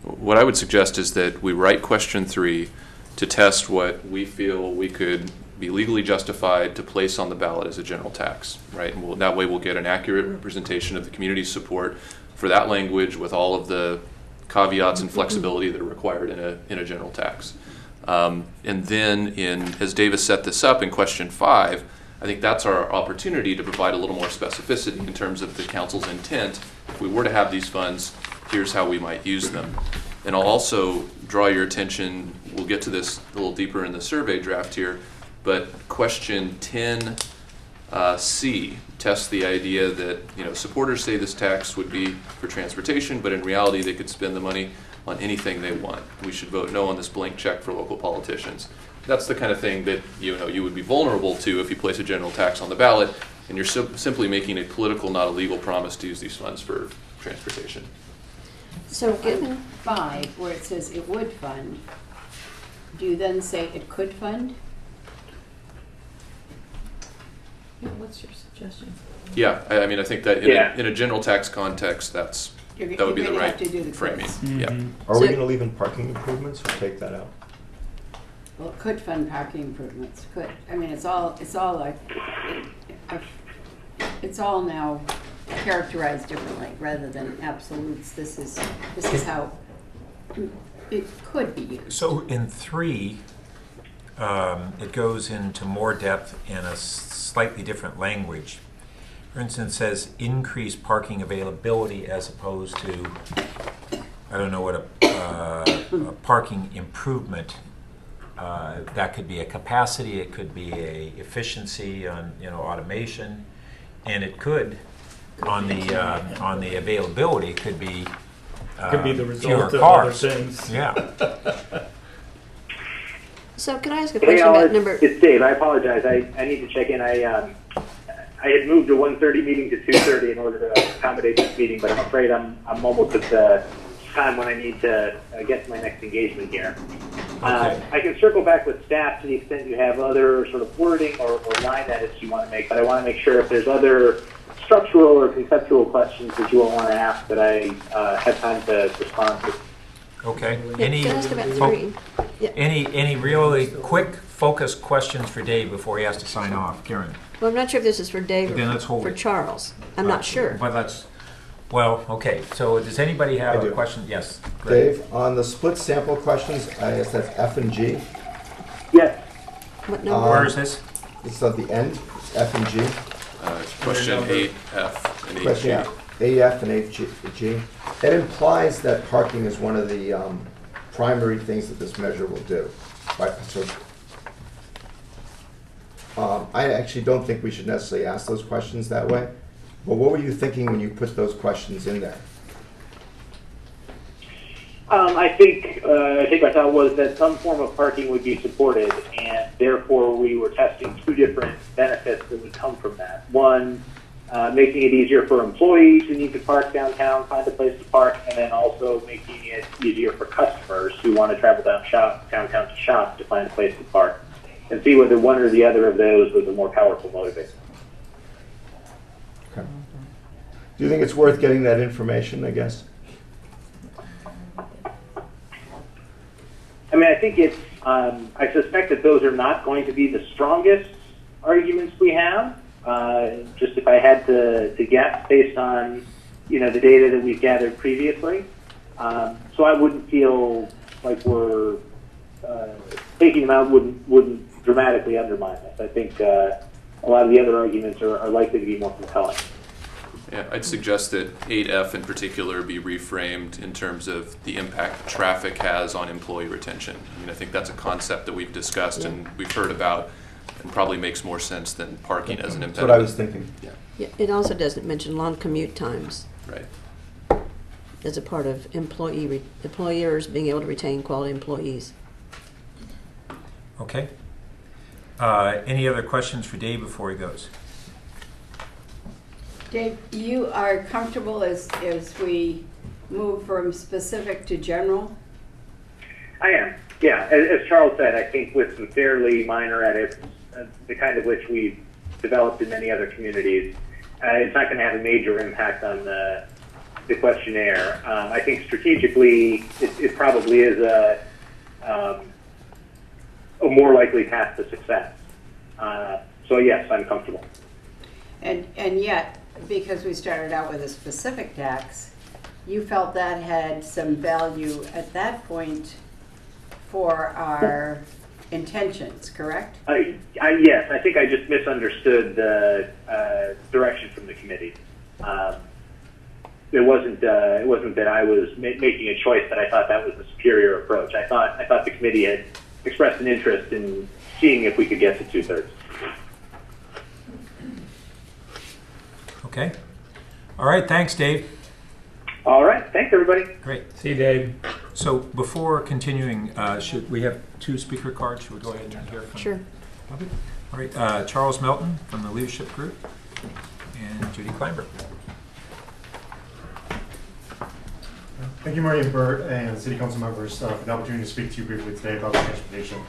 What I would suggest is that we write question 3 to test what we feel we could be legally justified to place on the ballot as a general tax, right? And that way we'll get an accurate representation of the community's support for that language with all of the caveats and flexibility that are required in a general tax. And then as Davis set this up in question 5, I think that's our opportunity to provide a little more specificity in terms of the council's intent. If we were to have these funds, here's how we might use them. And I'll also draw your attention, we'll get to this a little deeper in the survey draft here, but question 10C tests the idea that supporters say this tax would be for transportation, but in reality they could spend the money on anything they want. We should vote no on this blank check for local politicians. That's the kind of thing that you would be vulnerable to if you place a general tax on the ballot, and you're simply making a political, not a legal promise to use these funds for transportation. So given 5, where it says it would fund, do you then say it could fund? Yeah, what's your suggestion? Yeah, I mean, I think that Yeah. in a general tax context, that would be the You're gonna right have to do the framing. quiz. Yeah. Are we So- gonna leave in parking improvements or take that out? Well, it could fund parking improvements, could. I mean, it's all like, it's all now characterized differently rather than absolutes. This is how it could be used. So in 3, it goes into more depth in a slightly different language. For instance, it says increase parking availability as opposed to, I don't know what a parking improvement. That could be a capacity, it could be a efficiency on, automation, and it could, on the availability, it could be Could be the fewer result of other cars. things. Yeah. So can I ask a Hey, question all, about number? it's Dave. I apologize. I need to check in. I had moved a 1:30 meeting to 2:30 in order to accommodate this meeting, but I'm afraid I'm almost at the time when I need to get to my next engagement here. Okay. I can circle back with staff to the extent you have other sort of wording or line edits you want to make, but I want to make sure if there's other structural or conceptual questions that you all want to ask that I have time to respond to. Okay. Yeah, Any, can I ask about fo- 3? Yeah. any really quick, focused questions for Dave before he has to sign off? Karen? Well, I'm not sure if this is for Dave Then or let's hold for it. Charles. I'm not sure. But okay. So does anybody have I a do. question? Yes. Greg. Dave, on the split sample questions, I guess that's F and G. Yes. What number? Where is this? It's at the end, it's F and G. Question number? 8F and 8G. Question, yeah, AF and AG. It implies that parking is one of the primary things that this measure will do. Right, so I actually don't think we should necessarily ask those questions that way. But what were you thinking when you put those questions in there? I think my thought was that some form of parking would be supported, and therefore we were testing 2 different benefits that would come from that. One, making it easier for employees who need to park downtown, find a place to park, and then also making it easier for customers who want to travel downtown to shop to find a place to park, and see whether one or the other of those was a more powerful motivator. Okay. Do you think it's worth getting that information, I guess? I mean, I think it's, I suspect that those are not going to be the strongest arguments we have. Just if I had to guess based on, the data that we've gathered previously. So I wouldn't feel like we're, taking them out wouldn't dramatically undermine this. I think a lot of the other arguments are likely to be more compelling. Yeah, I'd suggest that 8F in particular be reframed in terms of the impact traffic has on employee retention. I mean, I think that's a concept that we've discussed and we've heard about, and probably makes more sense than parking as an impediment. That's what I was thinking. Yeah, Yeah, it also doesn't mention long commute times right. as a part of employers being able to retain quality employees. Okay. Any other questions for Dave before he goes? Dave, you are comfortable as we move from specific to general? I am, yeah. As Charles said, I think with some fairly minor edits, the kind of which we've developed in many other communities, it's not going to have a major impact on the questionnaire. I think strategically, it probably is a more likely path to success. So yes, I'm comfortable. And yet, because we started out with a specific tax, you felt that had some value at that point for our intentions, correct? Yes, I think I just misunderstood the direction from the committee. It wasn't that I was making a choice that I thought that was the superior approach. I thought the committee had expressed an interest in seeing if we could get to 2/3. Okay. All right. Thanks, Dave. All right, thanks everybody. Great. See you, Dave. So before continuing, should we have 2 speaker cards? Should we go ahead and hear from? Sure. All right. Charles Melton from the Leadership Group and Judy Kleinberg. Thank you, Maria Burt and City Council members for the opportunity to speak to you briefly today about the transportation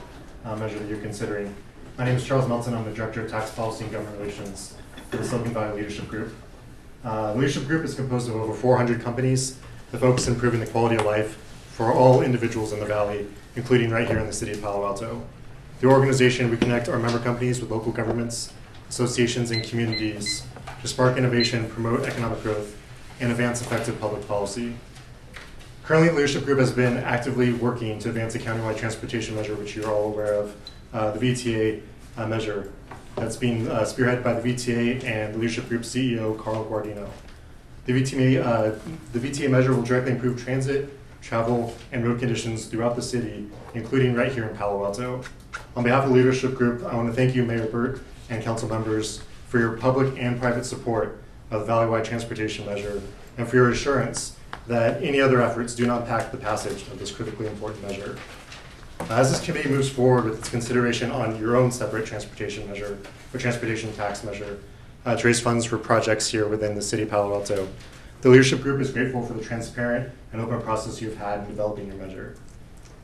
measure that you're considering. My name is Charles Melton. I'm the Director of Tax Policy and Government Relations for the Silicon Valley Leadership Group. The Leadership Group is composed of over 400 companies that focus on improving the quality of life for all individuals in the Valley, including right here in the city of Palo Alto. The organization, we connect our member companies with local governments, associations, and communities to spark innovation, promote economic growth, and advance effective public policy. Currently, the Leadership Group has been actively working to advance a countywide transportation measure, which you're all aware of, the VTA measure that's being spearheaded by the VTA and the Leadership Group CEO, Carl Guardino. The VTA measure will directly improve transit, travel, and road conditions throughout the city, including right here in Palo Alto. On behalf of the Leadership Group, I want to thank you, Mayor Burt, and council members for your public and private support of the Valley-wide transportation measure and for your assurance that any other efforts do not impact the passage of this critically important measure. As this committee moves forward with its consideration on your own separate transportation measure, or transportation tax measure, to raise funds for projects here within the city of Palo Alto, the Leadership Group is grateful for the transparent and open process you've had in developing your measure.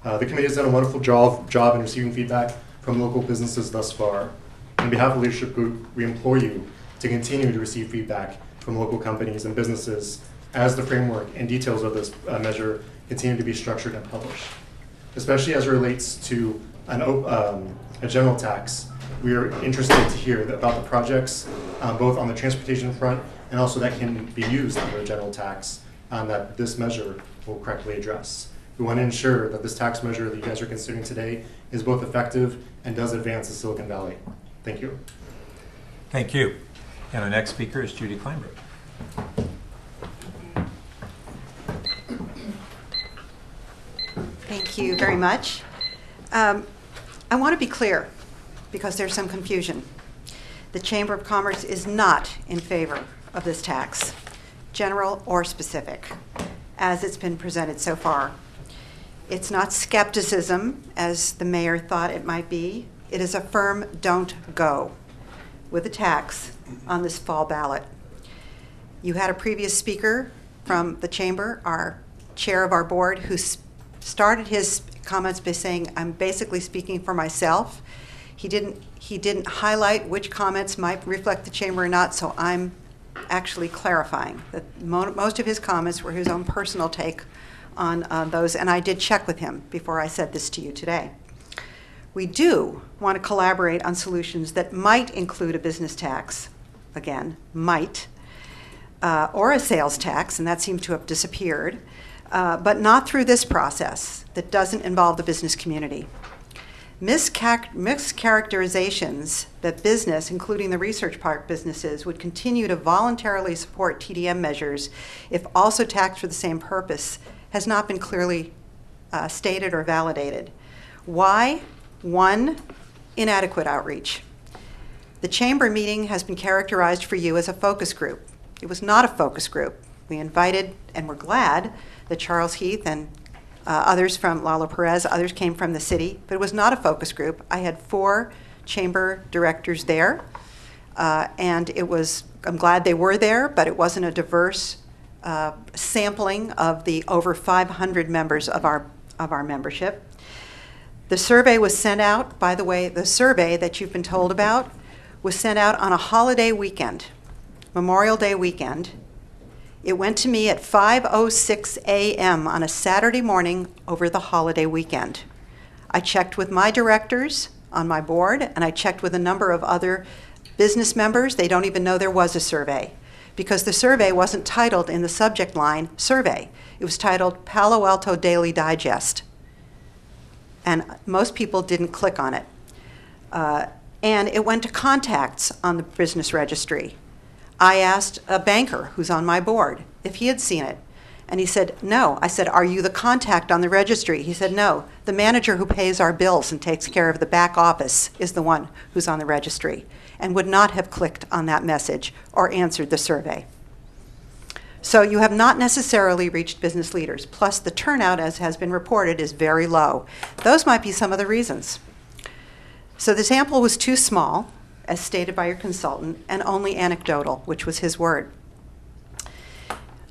The committee has done a wonderful job in receiving feedback from local businesses thus far. On behalf of the Leadership Group, we implore you to continue to receive feedback from local companies and businesses as the framework and details of this measure continue to be structured and published. Especially as it relates to a general tax, we are interested to hear about the projects, both on the transportation front and also that can be used under a general tax that this measure will correctly address. We want to ensure that this tax measure that you guys are considering today is both effective and does advance the Silicon Valley. Thank you. Thank you. And our next speaker is Judy Kleinberg. Thank you very much. I want to be clear because there's some confusion. The Chamber of Commerce is not in favor of this tax, general or specific, as it's been presented so far. It's not skepticism, as the mayor thought it might be. It is a firm don't go with a tax on this fall ballot. You had a previous speaker from the chamber, our chair of our board, who started his comments by saying, I'm basically speaking for myself. He didn't highlight which comments might reflect the chamber or not, so I'm actually clarifying that most of his comments were his own personal take on those, and I did check with him before I said this to you today. We do want to collaborate on solutions that might include a business tax, again, might, or a sales tax, and that seemed to have disappeared, but not through this process that doesn't involve the business community. Mischaracterizations that business, including the research park businesses, would continue to voluntarily support TDM measures if also taxed for the same purpose has not been clearly stated or validated. Why? One, inadequate outreach. The chamber meeting has been characterized for you as a focus group. It was not a focus group. We invited, and we're glad that Charles Heath and others from Lalo Perez, others came from the city, but it was not a focus group. I had 4 chamber directors there, and I'm glad they were there, but it wasn't a diverse sampling of the over 500 members of our membership. The survey was sent out, by the way, the survey that you've been told about was sent out on a holiday weekend, Memorial Day weekend. It went to me at 5:06 a.m. on a Saturday morning over the holiday weekend. I checked with my directors on my board, and I checked with a number of other business members. They don't even know there was a survey, because the survey wasn't titled in the subject line, survey. It was titled Palo Alto Daily Digest. And most people didn't click on it. And it went to contacts on the business registry. I asked a banker who's on my board if he had seen it, and he said, no. I said, are you the contact on the registry? He said, no. The manager who pays our bills and takes care of the back office is the one who's on the registry, and would not have clicked on that message or answered the survey. So you have not necessarily reached business leaders. Plus, the turnout, as has been reported, is very low. Those might be some of the reasons. So the sample was too small, as stated by your consultant, and only anecdotal, which was his word.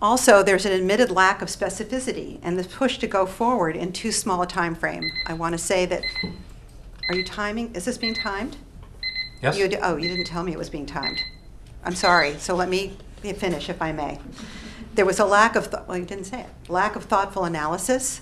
Also, there's an admitted lack of specificity and the push to go forward in too small a time frame. I want to say that, are you timing? Is this being timed? Yes? You didn't tell me it was being timed. I'm sorry, so let me finish if I may. There was a lack of, well, you didn't say it, lack of thoughtful analysis.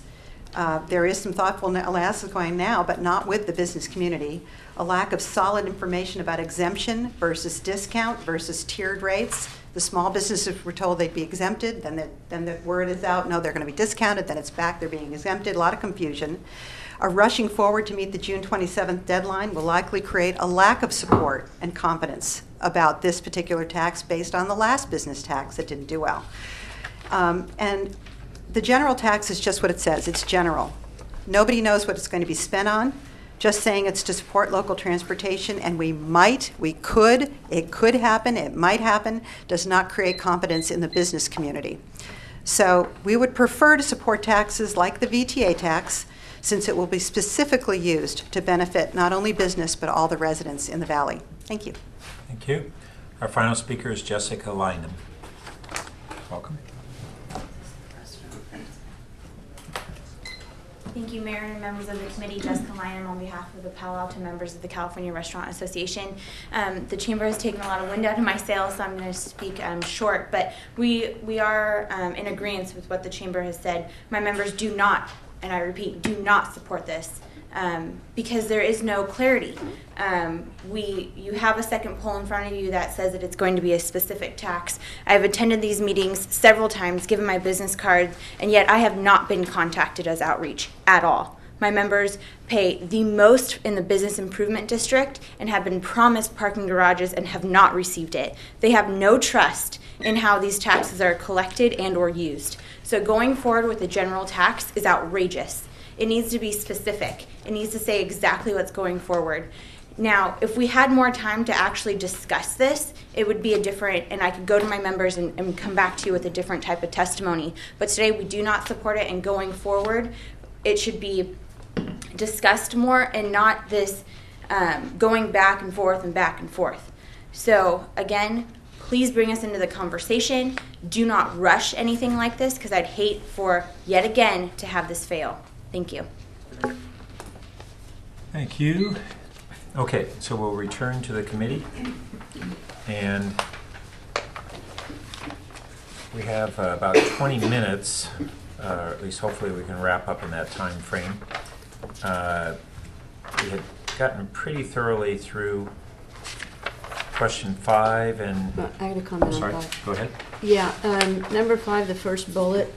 There is some thoughtful analysis going now, but not with the business community. A lack of solid information about exemption versus discount versus tiered rates. The small businesses were told they'd be exempted, then the word is out, no, they're going to be discounted, then it's back, they're being exempted, a lot of confusion. A rushing forward to meet the June 27th deadline will likely create a lack of support and confidence about this particular tax based on the last business tax that didn't do well. And the general tax is just what it says, it's general. Nobody knows what it's going to be spent on. Just saying it's to support local transportation and it could happen, it might happen, does not create confidence in the business community. So we would prefer to support taxes like the VTA tax, since it will be specifically used to benefit not only business but all the residents in the valley. Thank you. Thank you. Our final speaker is Jessica Lynham. Welcome. Thank you, Mayor and members of the committee. Jessica Lynham on behalf of the Palo Alto members of the California Restaurant Association. The Chamber has taken a lot of wind out of my sails, so I'm going to speak short, but we are in agreement with what the Chamber has said. My members do not, and I repeat, do not support this because there is no clarity. You have a second poll in front of you that says that it's going to be a specific tax. I've attended these meetings several times, given my business cards, and yet I have not been contacted as outreach at all. My members pay the most in the business improvement district and have been promised parking garages and have not received it. They have no trust in how these taxes are collected and or used. So going forward with a general tax is outrageous. It needs to be specific. It needs to say exactly what's going forward. Now, if we had more time to actually discuss this, it would be a different, and I could go to my members and come back to you with a different type of testimony. But today we do not support it, and going forward, it should be discussed more and not this going back and forth and back and forth. So again, please bring us into the conversation. Do not rush anything like this because I'd hate for, yet again, to have this fail. Thank you. Thank you. Okay, so we'll return to the committee. And we have about 20 minutes, at least hopefully we can wrap up in that time frame. We had gotten pretty thoroughly through question 5 and... I had a comment sorry, on 5. Go ahead. Yeah, number 5, the first bullet,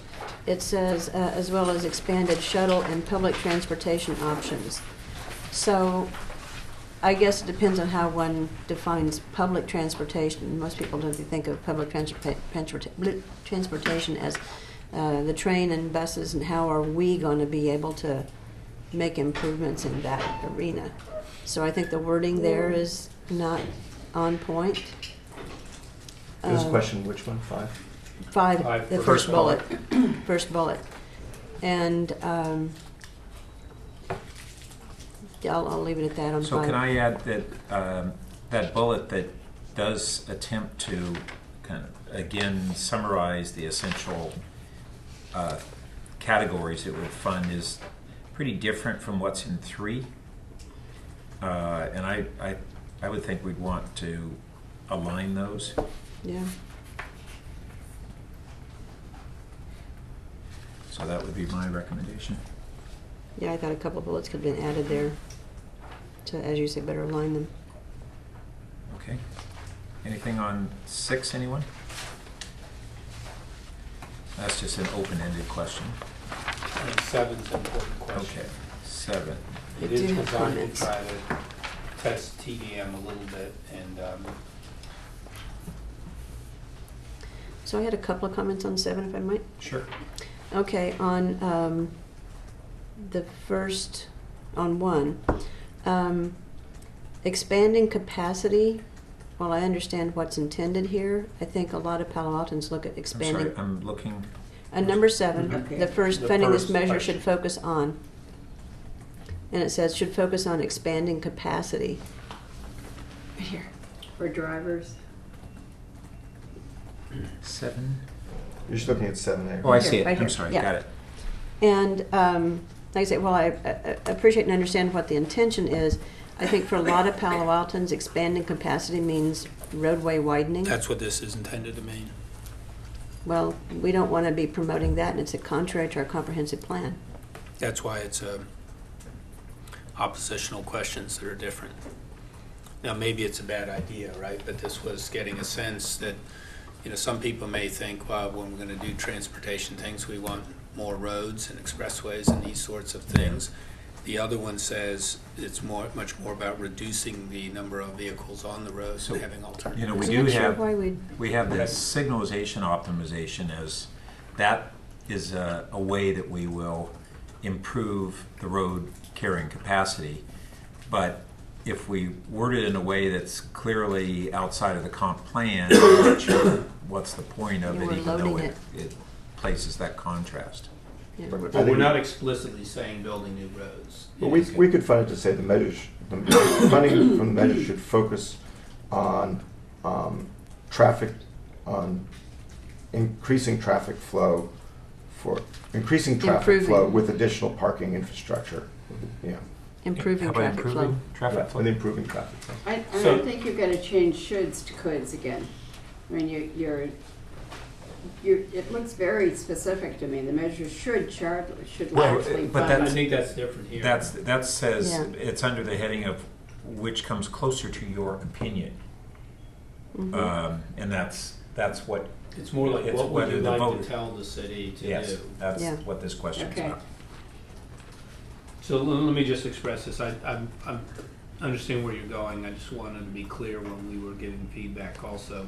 it says, as well as expanded shuttle and public transportation options. So I guess it depends on how one defines public transportation. Most people don't think of public transportation as the train and buses, and how are we going to be able to make improvements in that arena. So I think the wording there is not on point. There's a question, which one? 5? 5, the first bullet. First bullet. And I'll leave it at that on 5. So can I add that that bullet that does attempt to kind of again summarize the essential categories it would fund is pretty different from what's in 3. And I would think we'd want to align those. Yeah. So that would be my recommendation. Yeah, I thought a couple of bullets could have been added there to, as you say, better align them. Okay. Anything on 6, anyone? That's just an open-ended question. And 7's an important question. Okay, 7. It I is do have designed comments. to try to test TDM a little bit, and So I had a couple of comments on 7, if I might. Sure. Okay, on the first, on 1, expanding capacity. While I understand what's intended here, I think a lot of Palo Altans look at expanding. I'm sorry, I'm looking. Number 7, Okay. the first The funding this first measure section. should focus on. And it says should focus on expanding capacity. Right here. For drivers. 7. You're just looking at 7A. Oh, I see it. Right I'm here. sorry. Yeah. Got it. And like I say, well, I appreciate and understand what the intention is. I think for a lot of Palo Altans, expanding capacity means roadway widening. That's what this is intended to mean. Well, we don't want to be promoting that, and it's contrary to our comprehensive plan. That's why it's oppositional questions that are different. Now, maybe it's a bad idea, right? But this was getting a sense that, you know, some people may think, well, when we're going to do transportation things, we want more roads and expressways and these sorts of things. The other one says it's much more about reducing the number of vehicles on the road and having alternatives. You know, we I'm do not sure have, why we have the signalization optimization as, that is a way that we will improve the road carrying capacity. But if we word it in a way that's clearly outside of the comp plan, I'm not sure what's the point of You it, were even though loading it places that contrast. Yeah. But But we're not explicitly saying building new roads. But we could fund it to say the measures, the funding from the measures should focus on traffic, on increasing traffic flow Improving. with additional parking infrastructure. Yeah. Improving How about traffic flow. improving traffic Yeah, flow? and improving traffic flow. I So- think you've got to change shoulds to coulds again. I mean, it looks very specific to me. The measure should Well, largely but fund. I think that's different here. That says, Yeah. it's under the heading of which comes closer to your opinion. Mhm. And that's what, It's more like, It's what would whether you the like vote- to tell the city to yes, do? that's Yeah. what this question is Okay. about. So let me just express this. I understand where you're going. I just wanted to be clear when we were giving feedback also.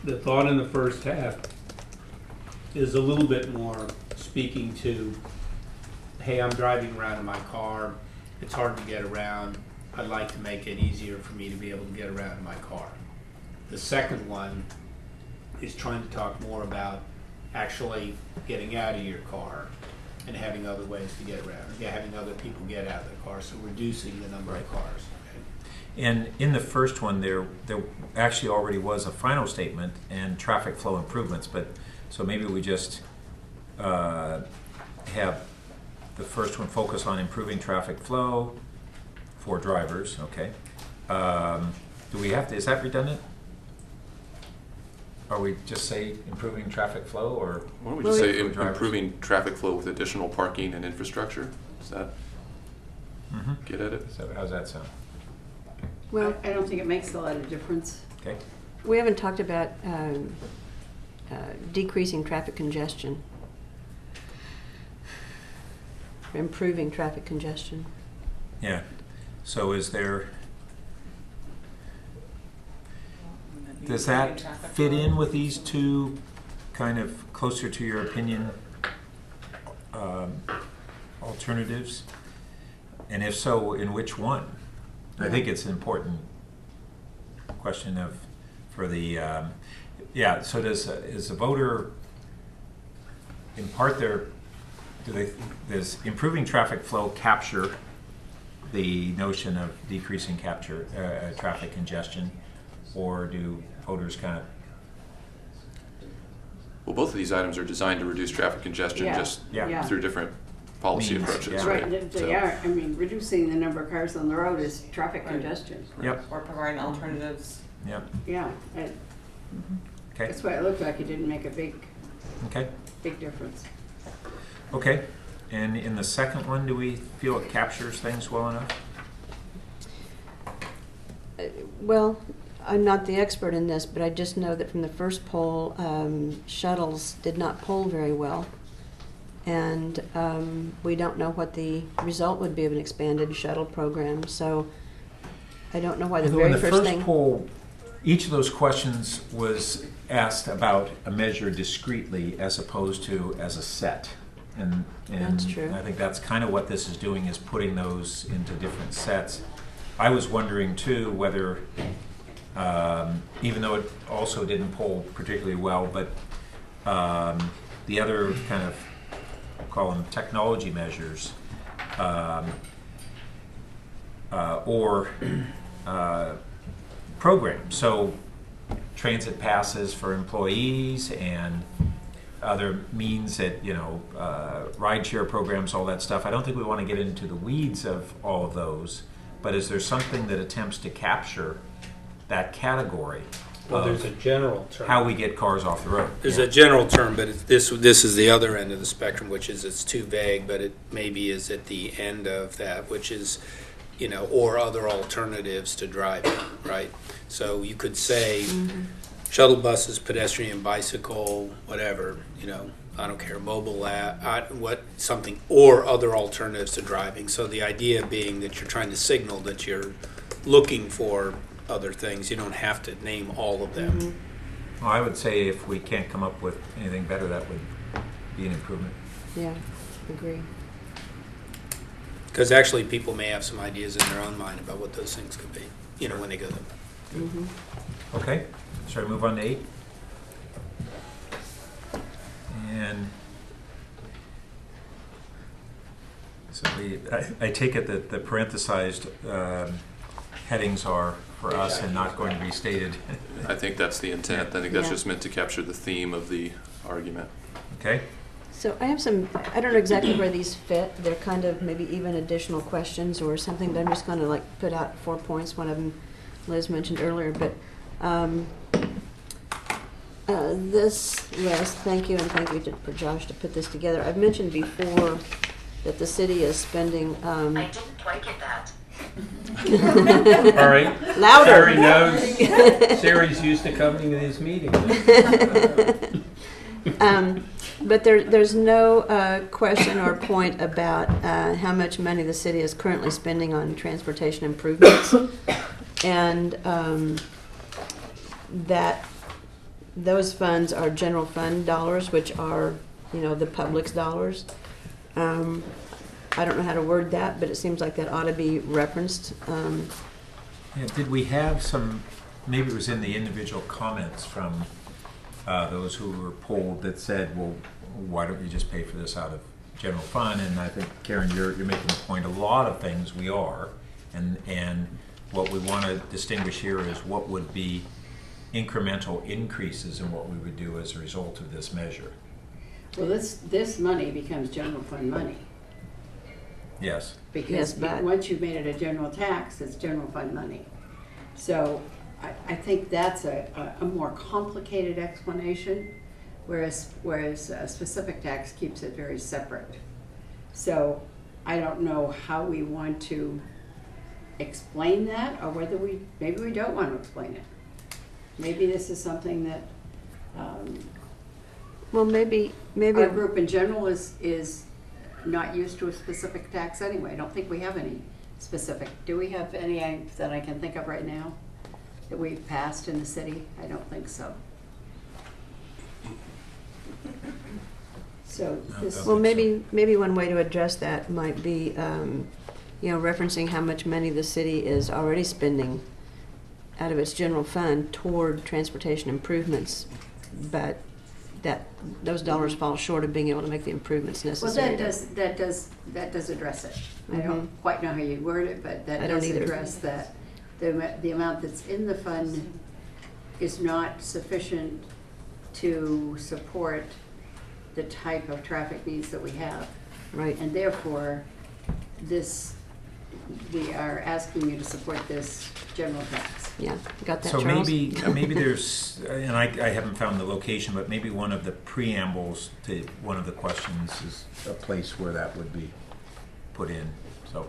The thought in the first half is a little bit more speaking to, hey, I'm driving around in my car. It's hard to get around. I'd like to make it easier for me to be able to get around in my car. The second one is trying to talk more about actually getting out of your car and having other ways to get around, having other people get out of their car, so reducing the number of cars. Okay? And in the first one, there actually already was a final statement and traffic flow improvements, but, so maybe we just have the first one focus on improving traffic flow for drivers, okay? Do we have to, is that redundant? Or we just say improving traffic flow, or? Why don't we just say For drivers. improving traffic flow with additional parking and infrastructure? Does that Mhm. get at it? So how's that sound? Well, I don't think it makes a lot of difference. Okay. we haven't talked about decreasing traffic congestion. Improving traffic congestion. Yeah. So is there, does that fit in with these two kind of closer to your opinion alternatives? And if so, in which one? I think it's an important question for the, so is the voter, in part does improving traffic flow capture the notion of decreasing traffic congestion, or do voters kind of? Well, both of these items are designed to reduce traffic congestion Yeah. just Yeah. through different policy Means, approaches, yeah. right? Right, So- they are. I mean, reducing the number of cars on the road is traffic Right. congestion. Yep. Or providing alternatives. Yep. Yeah, Okay. that's why it looked like it didn't make a big Okay. difference. Okay. And in the second one, do we feel it captures things well enough? Well, I'm not the expert in this, but I just know that from the first poll, shuttles did not poll very well. And we don't know what the result would be of an expanded shuttle program. So I don't know why the Although very in the first thing. poll, each of those questions was asked about a measure discretely as opposed to as a set. And That's true. I think that's kind of what this is doing, is putting those into different sets. I was wondering too whether, even though it also didn't poll particularly well, but the other kind of, call them technology measures, or programs. So transit passes for employees and other means that, ride share programs, all that stuff. I don't think we want to get into the weeds of all of those, but is there something that attempts to capture that category Well, there's a of general term. how we get cars off the road? There's a general term, but this is the other end of the spectrum, which is it's too vague, but it maybe is at the end of that, which is, or other alternatives to driving, right? So you could say shuttle buses, pedestrian, bicycle, whatever, I don't care, mobile app, something, or other alternatives to driving. So the idea being that you're trying to signal that you're looking for other things. You don't have to name all of them. Well, I would say if we can't come up with anything better, that would be an improvement. Yeah, agree. Because actually people may have some ideas in their own mind about what those things could be, when they go there. Okay, shall we move on to 8? And so I take it that the parenthesized headings are for us and not going to be stated. I think that's the intent. I think that's Yeah. just meant to capture the theme of the argument. Okay? So I have some, I don't know exactly where these fit. They're kind of maybe even additional questions or something, but I'm just going to put out 4 points. One of them Liz mentioned earlier, but this list, thank you, and thank you for Josh to put this together. I've mentioned before that the city is spending... I didn't like it that. All right. Louder. Sherry knows. Sherry's used to coming to these meetings. But there's no question or point about how much money the city is currently spending on transportation improvements, and that those funds are general fund dollars, which are the public's dollars. I don't know how to word that, but it seems like that ought to be referenced. Yeah, did we have some, maybe it was in the individual comments from those who were polled that said, well, why don't you just pay for this out of general fund? And I think, Karen, you're making a point. A lot of things we are, and what we want to distinguish here is what would be incremental increases in what we would do as a result of this measure. Well, this money becomes general fund money. Yes. Because Yes, but- once you've made it a general tax, it's general fund money. So I think that's a more complicated explanation, whereas a specific tax keeps it very separate. So I don't know how we want to explain that, or whether maybe we don't want to explain it. Maybe this is something that Well, maybe our group in general is not used to a specific tax anyway. I don't think we have any specific. Do we have any that I can think of right now that we've passed in the city? I don't think so. So this, Well, maybe one way to address that might be, referencing how much money the city is already spending out of its general fund toward transportation improvements, but that those dollars fall short of being able to make the improvements well, necessary. that does address it. I don't quite know how you'd word it, but that I don't does either. address that. The amount that's in the fund is not sufficient to support the type of traffic needs that we have. Right. And therefore, we are asking you to support this general tax. Yeah, got that, So Charles? maybe there's, and I haven't found the location, but maybe one of the preambles to one of the questions is a place where that would be put in. So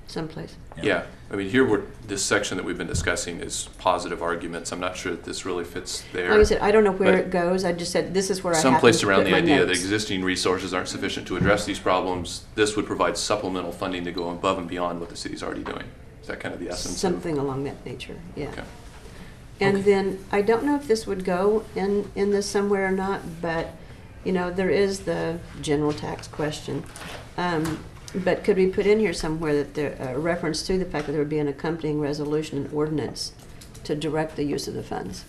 Someplace. Yeah, I mean, this section that we've been discussing is positive arguments. I'm not sure that this really fits there. Like I said, I don't know where But it goes. I just said this is where I happen someplace to around put the my idea that notes. existing resources aren't sufficient to address these problems, this would provide supplemental funding to go above and beyond what the city's already doing. Is that kind of the essence? Something along that nature, yeah. Okay. And then, I don't know if this would go in this somewhere or not, but, there is the general tax question. But could we put in here somewhere that there, a reference to the fact that there would be an accompanying resolution and ordinance to direct the use of the funds?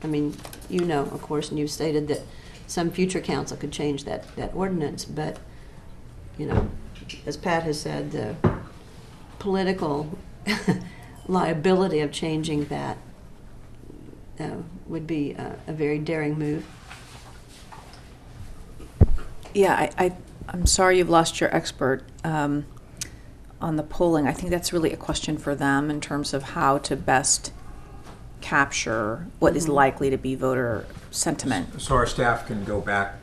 I mean, of course, and you've stated that some future council could change that ordinance, but, as Pat has said, the political liability of changing that would be a very daring move. Yeah, I'm sorry you've lost your expert on the polling. I think that's really a question for them in terms of how to best capture what is likely to be voter sentiment. So our staff can go back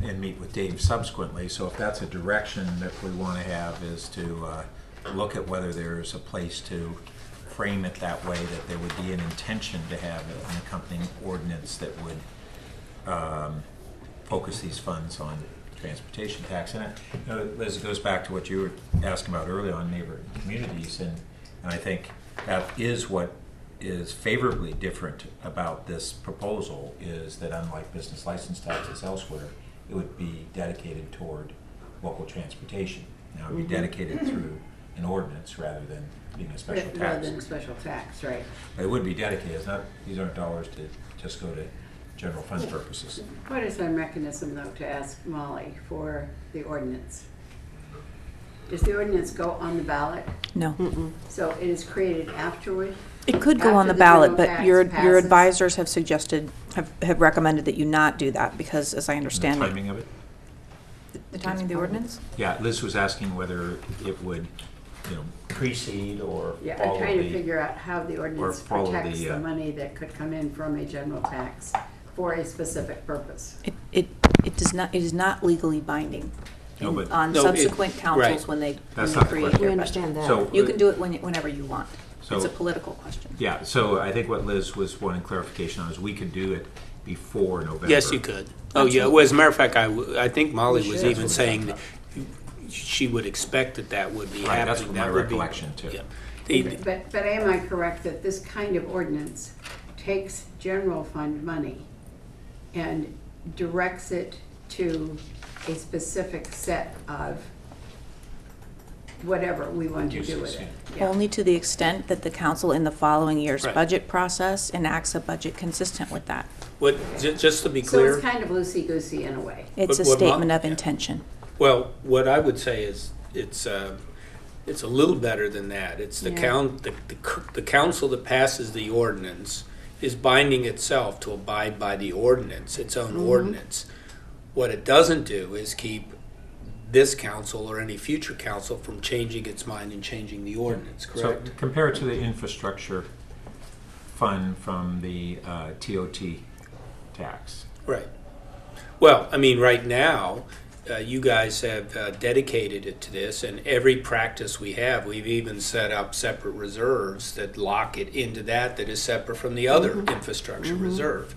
and meet with Dave subsequently. So if that's a direction that we want to have, is to look at whether there's a place to frame it that way, that there would be an intention to have an accompanying ordinance that would focus these funds on transportation tax. And Liz, it goes back to what you were asking about earlier on neighboring communities, and I think that is what is favorably different about this proposal, is that unlike business license taxes elsewhere, it would be dedicated toward local transportation. Now, it would be dedicated through an ordinance rather than being a special tax. Rather than a special tax, right. But it would be dedicated. It's not, these aren't dollars to just go to general fund purposes. What is our mechanism, though, to ask Molly for the ordinance? Does the ordinance go on the ballot? No. So it is created afterward? It could go on After the ballot, general but tax your passes? advisors have suggested, have recommended that you not do that because, as I understand The it. timing of it? The timing of the ordinance? Yeah, Liz was asking whether it would, precede or Yeah, follow I'm trying to the- figure out how the ordinance follow protects the, the money that could come in from a general tax for a specific purpose. It is not legally binding No, but- on No, subsequent councils right. when they That's not the create question. their We budget. understand that. So, You can do it whenever you want. So- It's a political question. Yeah, so I think what Liz was wanting clarification on is we could do it before November. Yes, you could. Oh, yeah, well, as a matter of fact, I think Molly We was should. even saying that she would expect that would be Right, happening. that's what my That would be- recollection, too. yeah. But am I correct that this kind of ordinance takes general fund money and directs it to a specific set of whatever we want to do with Uses, it? Yeah. Only to the extent that the council in the following year's Right. budget process enacts a budget consistent with that. What, just to be So clear. it's kind of loosey-goosey in a way. It's a What Mo- statement of yeah. intention. Well, what I would say is, it's a little better than that. It's the Yeah. the council that passes the ordinance is binding itself to abide by the ordinance, its own ordinance. What it doesn't do is keep this council or any future council from changing its mind and changing the ordinance, correct? So compare it to the infrastructure fund from the TOT tax. Right. Well, I mean, right now, you guys have dedicated it to this, and every practice we have, we've even set up separate reserves that lock it into that is separate from the other infrastructure reserve.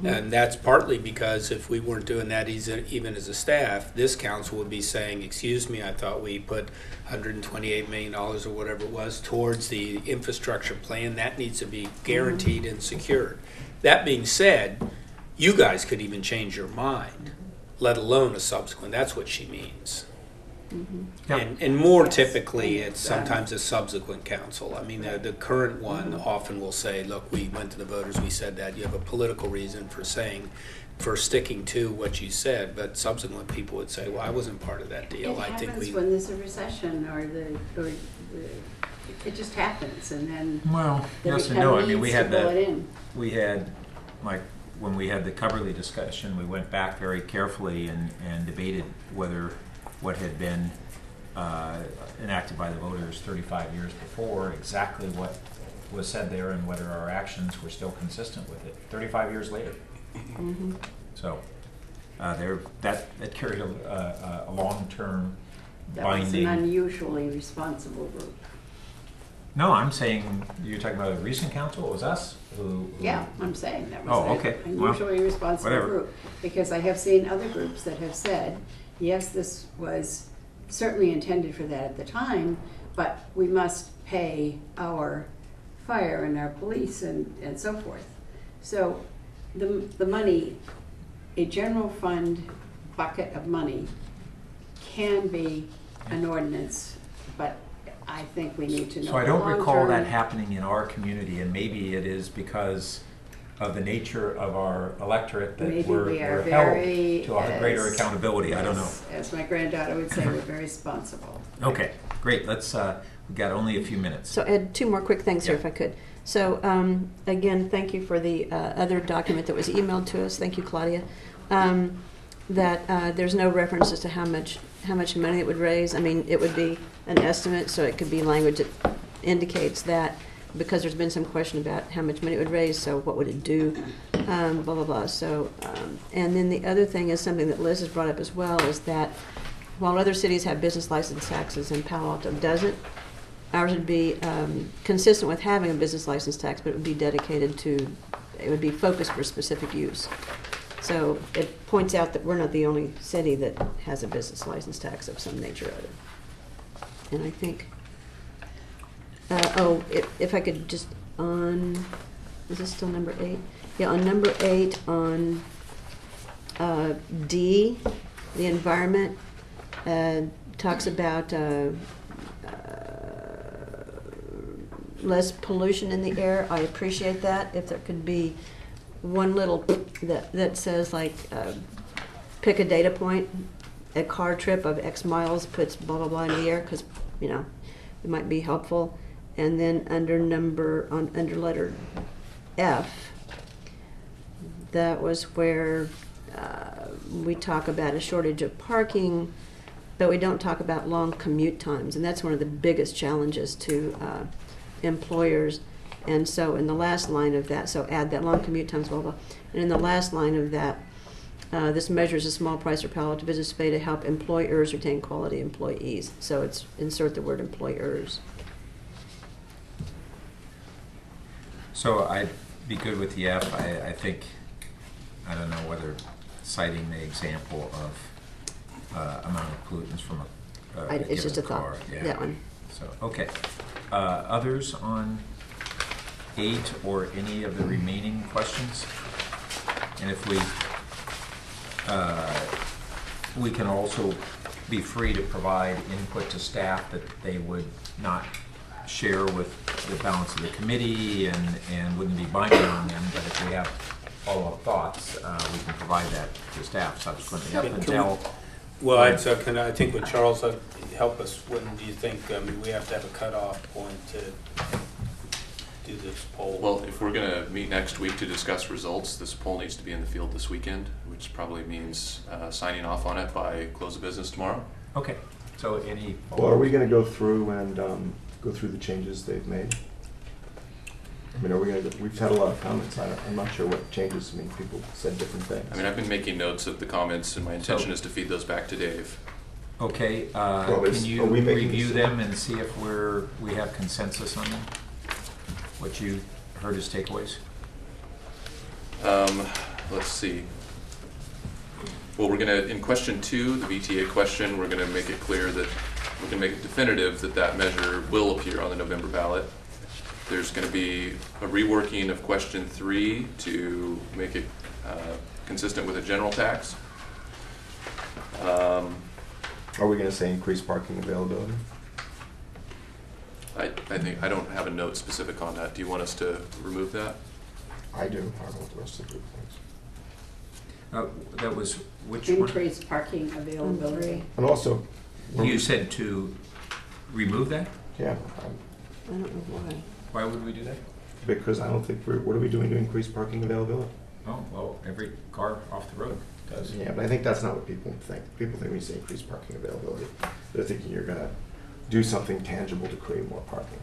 And that's partly because if we weren't doing that even as a staff, this council would be saying, excuse me, I thought we put $128 million or whatever it was towards the infrastructure plan. That needs to be guaranteed and secured. That being said, you guys could even change your mind, let alone a subsequent. That's what she means. Yeah. And more Yes. typically, it's sometimes a subsequent council. I mean, the current one often will say, look, we went to the voters, we said that. You have a political reason for sticking to what you said, but subsequent people would say, well, I wasn't part of that deal. It I think happens we. when there's a recession or it just happens, and then Well, there yes and become no. I mean, needs we to had pull it in. like, when we had the Coverly discussion, we went back very carefully and debated whether what had been enacted by the voters 35 years before, exactly what was said there, and whether our actions were still consistent with it 35 years later. So that carried a long-term That was binding. an unusually responsible group. No, I'm saying, you're talking about a recent council, it was us who. Yeah, I'm saying that Oh, was okay. an Well, unusually responsible whatever. group. Because I have seen other groups that have said, yes, this was certainly intended for that at the time, but we must pay our fire and our police and so forth. So the money, a general fund bucket of money can be an ordinance, but I think we need to know. So I don't recall long-term- that happening in our community, and maybe it is because of the nature of our electorate that Maybe we're we are held very, to a greater accountability. I don't know. As my granddaughter would say, we're very responsible. Okay, great. Let's. We've got only a few minutes. So Ed, two more quick things here Yeah. if I could. So again, thank you for the other document that was emailed to us. Thank you, Claudia. that there's no reference as to how much money it would raise. I mean, it would be an estimate, so it could be language that indicates that, because there's been some question about how much money it would raise, so what would it do, blah, blah, blah. So, and then the other thing is something that Liz has brought up as well, is that while other cities have business license taxes and Palo Alto doesn't, ours would be consistent with having a business license tax, but it would be dedicated to, it would be focused for specific use. So it points out that we're not the only city that has a business license tax of some nature or other. And I think, if I could just is this still number 8? Yeah, on number 8, on D, the environment talks about less pollution in the air. I appreciate that. If there could be one little that says, like, pick a data point, a car trip of X miles puts blah, blah, blah in the air, because, you know, it might be helpful. And then under letter F, that was where we talk about a shortage of parking, but we don't talk about long commute times. And that's one of the biggest challenges to employers. And so in the last line of that, so add that long commute times, blah, blah. And in the last line of that, this measures a small price or Palo Alto business fee to help employers retain quality employees. So it's insert the word employers. So I'd be good with the F. I think, I don't know whether citing the example of amount of pollutants from a It's just a given car. thought, Yeah. that one. So, okay. Others on 8 or any of the remaining questions? And if we can also be free to provide input to staff that they would not share with the balance of the committee and wouldn't be binding on them, but if we have follow-up thoughts, we can provide that to staff subsequently. Up until Well, I think what Charles help us, when do you think, we have to have a cutoff point to do this poll? Well, if we're going to meet next week to discuss results, this poll needs to be in the field this weekend, which probably means signing off on it by close of business tomorrow. Okay. So any Well, are we going to go through and go through the changes they've made? I mean, are we going to? We've had a lot of comments. I'm not sure what changes. I mean, people said different things. I mean, I've been making notes of the comments, and my intention is to feed those back to Dave. Okay, Well, can you are we making review this- them and see if we have consensus on them? What you heard as takeaways? Let's see. Well, we're going to, in question 2, the VTA question, we're going to make it clear that we can make it definitive that that measure will appear on the November ballot. There's going to be a reworking of question 3 to make it consistent with a general tax. Are we going to say increase parking availability? I think I don't have a note specific on that. Do you want us to remove that? I do. I don't know what the rest of the group thinks. That was which one? Increase parking availability. And also, You said to remove that? yeah, I don't know why. Why would we do that? because I don't think what are we doing to increase parking availability? Oh, well, every car off the road does. Yeah, but I think that's not what people think. People think when you say increase parking availability, they're thinking you're going to do something tangible to create more parking.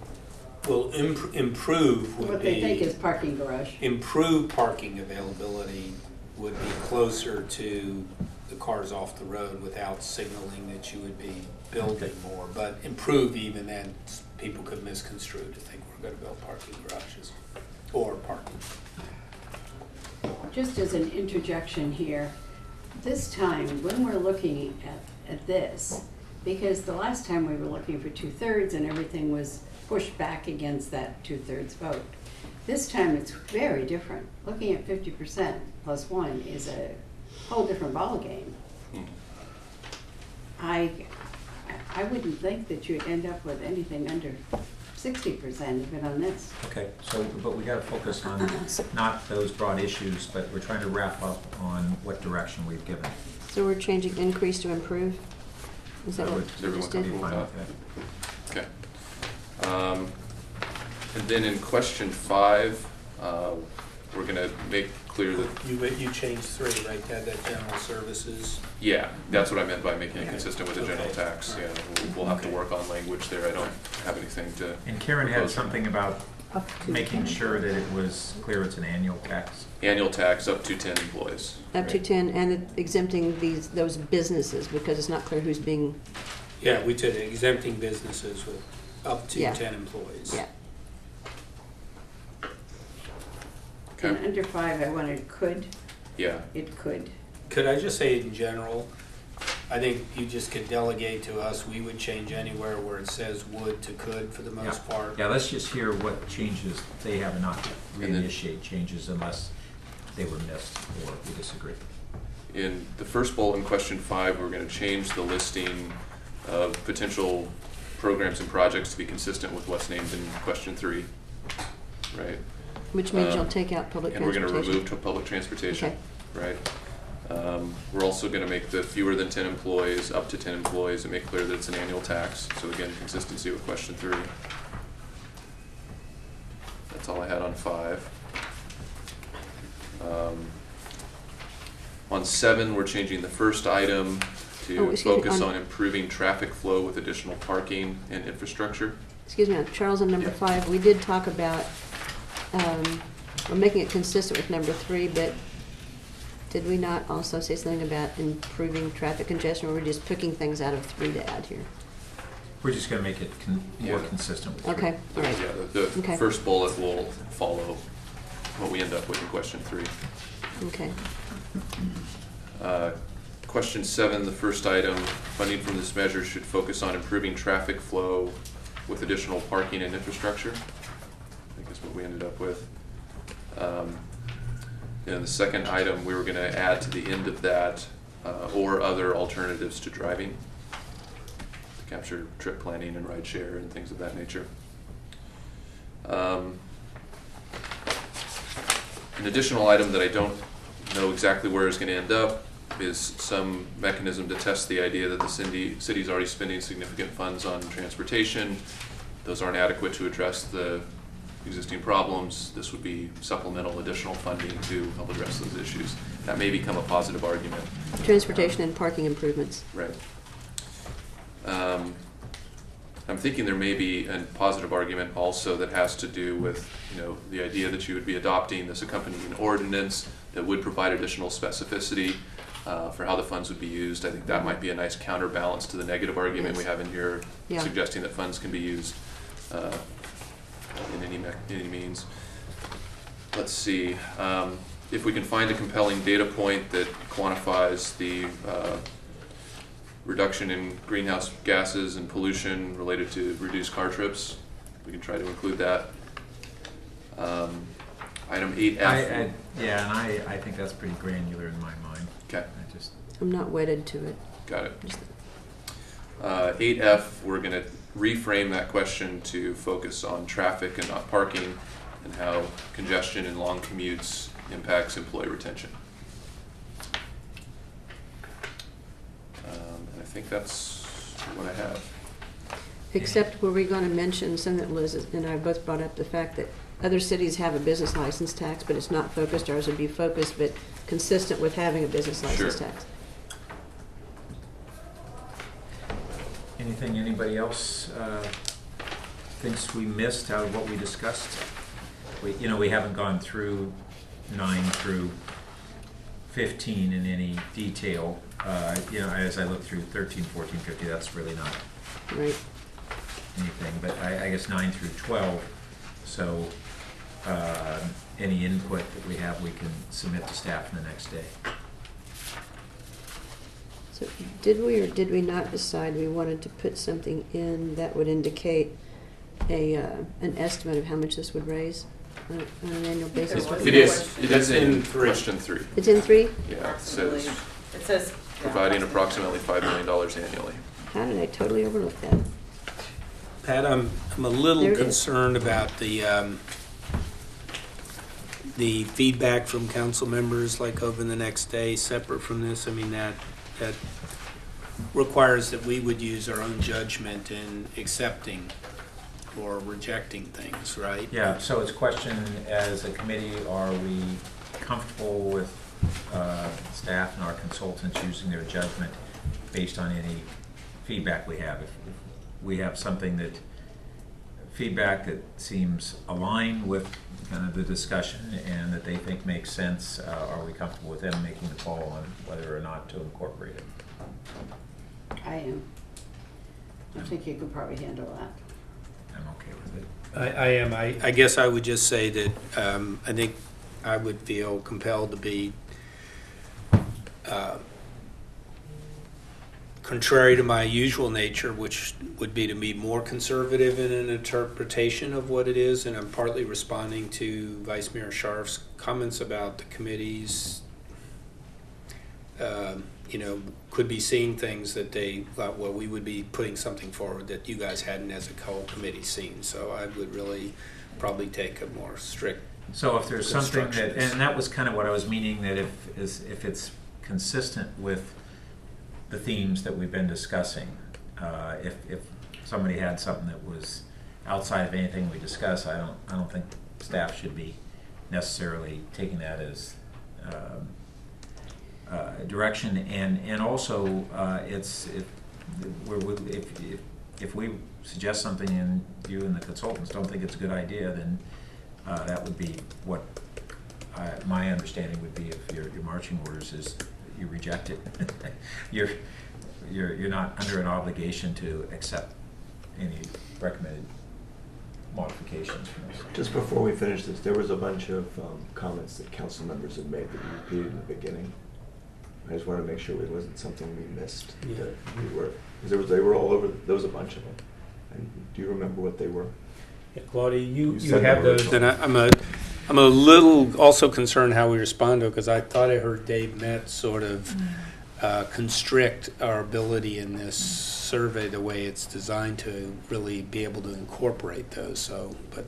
Well, improve would be... What they think is parking garage. Improve parking availability would be closer to the cars off the road without signaling that you would be building more. But improve, even then, people could misconstrue to think we're going to build parking garages or parking. Just as an interjection here, this time, when we're looking at this, because the last time we were looking for 2/3 and everything was pushed back against that 2/3 vote. This time it's very different. Looking at 50% plus 1 is a whole different ballgame. I wouldn't think that you'd end up with anything under 60% even on this. Okay, so, but we gotta focus on not those broad issues, but we're trying to wrap up on what direction we've given. So we're changing increase to improve? Is that what Is you everyone just did? comfortable with that? Okay. And then in question 5, we're gonna make clear that, You changed 3, right, to have that general services. yeah, that's what I meant by making it Okay. consistent with the general Okay. tax. Yeah, we'll have to work on language there. I don't have anything to. And Karen had propose. something about Up to making 10. sure that it was clear it's an annual tax. Annual tax up to 10 employees. Up to 10, and exempting those businesses, because it's not clear who's being, Yeah, we did exempting businesses with up to Yeah. 10 employees. yeah. And Okay, under 5, I wanted could, yeah, it could. Could I just say in general, I think you just could delegate to us, we would change anywhere where it says would to could for the most part. Yeah, let's just hear what changes they have not And then- reinitiate changes unless they were missed or we disagree. in the first bullet in question 5, we're gonna change the listing of potential programs and projects to be consistent with what's named in question 3, right? Which means you'll take out public And we're gonna transportation. remove public transportation, Okay. right? We're also gonna make the fewer than 10 employees, up to 10 employees, and make clear that it's an annual tax. So again, consistency with question 3. That's all I had on 5. On 7, we're changing the first item Oh, to excuse me, focus on- on improving traffic flow with additional parking and infrastructure. Excuse me, Charles, on number Yeah. 5, we did talk about, we're making it consistent with number 3, but did we not also say something about improving traffic congestion, or we're just picking things out of 3 to add here? We're just gonna make it more Yeah. consistent with. Okay, all right. Yeah, the Okay. first bullet will follow what we end up with in question 3. Okay. Question 7, the first item, funding from this measure should focus on improving traffic flow with additional parking and infrastructure. I think that's what we ended up with. And the second item, we were going to add to the end of that, or other alternatives to driving, to capture trip planning and ride share and things of that nature. An additional item that I don't know exactly where it's going to end up is some mechanism to test the idea that the city's already spending significant funds on transportation. Those aren't adequate to address the existing problems. This would be supplemental additional funding to help address those issues. That may become a positive argument. Transportation and parking improvements. Right. I'm thinking there may be a positive argument also that has to do with, the idea that you would be adopting this accompanying ordinance that would provide additional specificity for how the funds would be used. I think that might be a nice counterbalance to the negative argument we have in here, Yeah. suggesting that funds can be used in any means. Let's see. If we can find a compelling data point that quantifies the reduction in greenhouse gases and pollution related to reduced car trips, we can try to include that. Item 8F. Yeah, and I think that's pretty granular in my mind. Okay, I'm not wedded to it. got it. Just- 8F, we're going to reframe that question to focus on traffic and not parking, and how congestion and long commutes impacts employee retention. And I think that's what I have. Except were we going to mention something that Liz and I both brought up, the fact that other cities have a business license tax, but it's not focused. Ours would be focused, but consistent with having a business license Sure. tax. Anything anybody else thinks we missed out of what we discussed? We haven't gone through 9 through 15 in any detail. As I look through 13, 14, 15, that's really not Right. anything. But I guess 9 through 12. So any input that we have, we can submit to staff in the next day. So did we or did we not decide we wanted to put something in that would indicate an estimate of how much this would raise on an annual basis? It is in in 3. question 3. It's in 3? Yeah, it says It says. providing approximately $5 million annually. How did I totally overlook that? Pat, I'm a little There it is. concerned about the feedback from council members, like over the next day, separate from this. I mean, that requires that we would use our own judgment in accepting or rejecting things, right? Yeah, so it's question, as a committee, are we comfortable with staff and our consultants using their judgment based on any feedback we have? If we have something that, feedback that seems aligned with kind of the discussion and that they think makes sense, are we comfortable with them making the call on whether or not to incorporate it? I am. I think you could probably handle that. I'm okay with it. I am. I guess I would just say that I think I would feel compelled to be contrary to my usual nature, which would be to be more conservative in an interpretation of what it is, and I'm partly responding to Vice Mayor Scharf's comments about the committees, could be seeing things that they thought, well, we would be putting something forward that you guys hadn't as a whole committee seen. So I would really probably take a more strict. So if there's something that, and that was kind of what I was meaning, that if it's consistent with the themes that we've been discussing, if somebody had something that was outside of anything we discuss, I don't think staff should be necessarily taking that as direction, and also if we suggest something and you and the consultants don't think it's a good idea, then that would be what my understanding would be of your marching orders is you reject it. You're not under an obligation to accept any recommended modifications from us. Just before we finish this, there was a bunch of comments that council members had made that you repeated in the beginning. I just wanted to make sure it wasn't something we missed. Yeah. That we were, because they were all over. There was a bunch of them. And do you remember what they were? Yeah, Claudia, you said have them those, and I'm a little also concerned how we respond to it, because I thought I heard Dave Metz sort of constrict our ability in this survey the way it's designed to really be able to incorporate those. So, but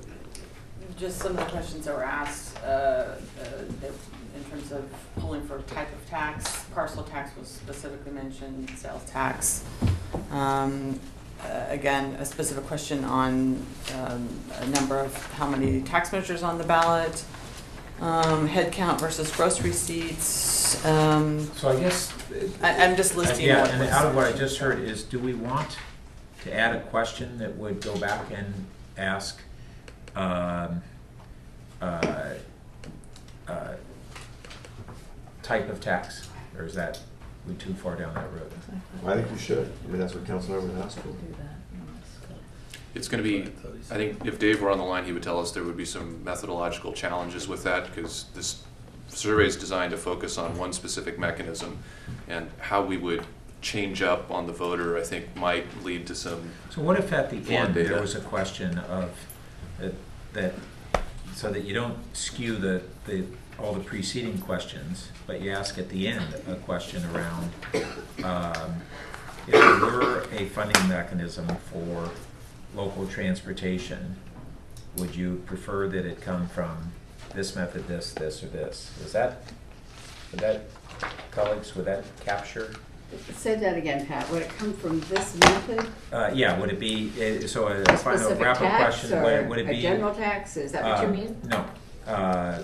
Just some of the questions that were asked in terms of pulling for type of tax. Parcel tax was specifically mentioned, sales tax. Again, a specific question on a number of how many tax measures on the ballot, head count versus gross receipts. So I guess I'm just listing. yeah, what and was- out of what I just heard is, do we want to add a question that would go back and ask type of tax, or is that we too far down that road? Well, I think you should. I mean, that's what council members asked for. It's going to be, I think if Dave were on the line, he would tell us there would be some methodological challenges with that, because this survey is designed to focus on one specific mechanism, and how we would change up on the voter, I think, might lead to some. So what if at the Flawed end data. there was a question of that so that you don't skew all the preceding questions, but you ask at the end a question around if there were a funding mechanism for local transportation, would you prefer that it come from this method, this, or this? Would that, colleagues, would that capture? Say that again, Pat. Would it come from this method? Yeah, would it be, so a final Specific wrap-up tax question, or would it a be? general tax? Is that what you mean? No,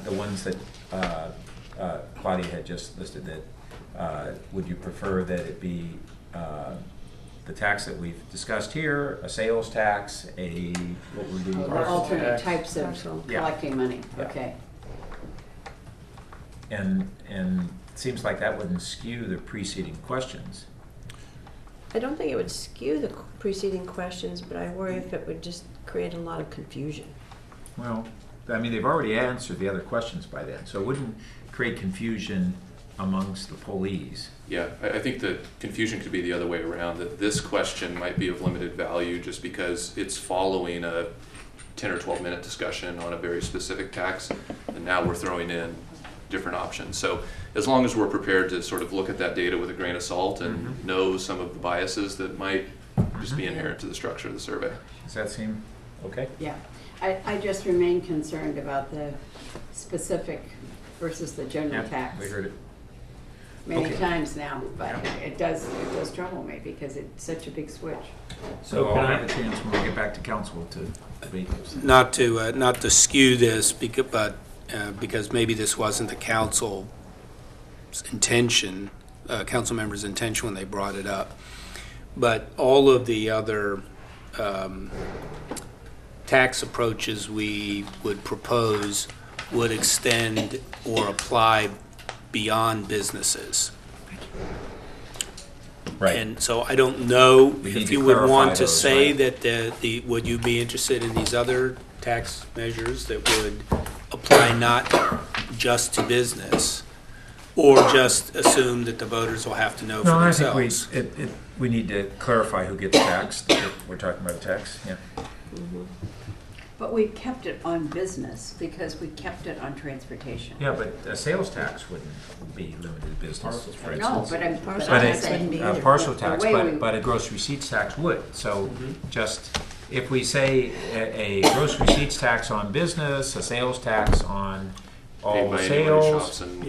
the ones that Claudia had just listed, that would you prefer that it be the tax that we've discussed here, a sales tax, what would be? Or alternate types of Parcel. Yeah. collecting money, Yeah. okay. And it seems like that wouldn't skew the preceding questions. I don't think it would skew the preceding questions, but I worry if it would just create a lot of confusion. Well, I mean, they've already answered the other questions by then, so it wouldn't create confusion amongst the police. Yeah, I think the confusion could be the other way around, that this question might be of limited value just because it's following a 10 or 12 minute discussion on a very specific tax, and now we're throwing in different options. So as long as we're prepared to sort of look at that data with a grain of salt and know some of the biases that might just be inherent to the structure of the survey. Does that seem okay? Yeah. I just remain concerned about the specific versus the general Yeah, tax. we heard it. many Okay. times now, but it does trouble me because it's such a big switch. So can I'll I- have a chance when we get back to council to debate those things. Not to skew this, because maybe this wasn't the council's intention, council members' intention when they brought it up. But all of the other tax approaches we would propose would extend or apply beyond businesses. Right. And so I don't know We need if to you would clarify want to those, say right? that would you be interested in these other tax measures that would apply not just to business? Or just assume that the voters will have to know for No, I themselves? think we need to clarify who gets taxed. If we're talking about a tax, yeah. But we kept it on business because we kept it on transportation. Yeah, but a sales tax wouldn't be limited to businesses, for No, instance. but I'm But saying. a partial the tax, way we- but a gross receipts tax would. So just, if we say a gross receipts tax on business, a sales tax on all Paid by anyone who sales. shops and-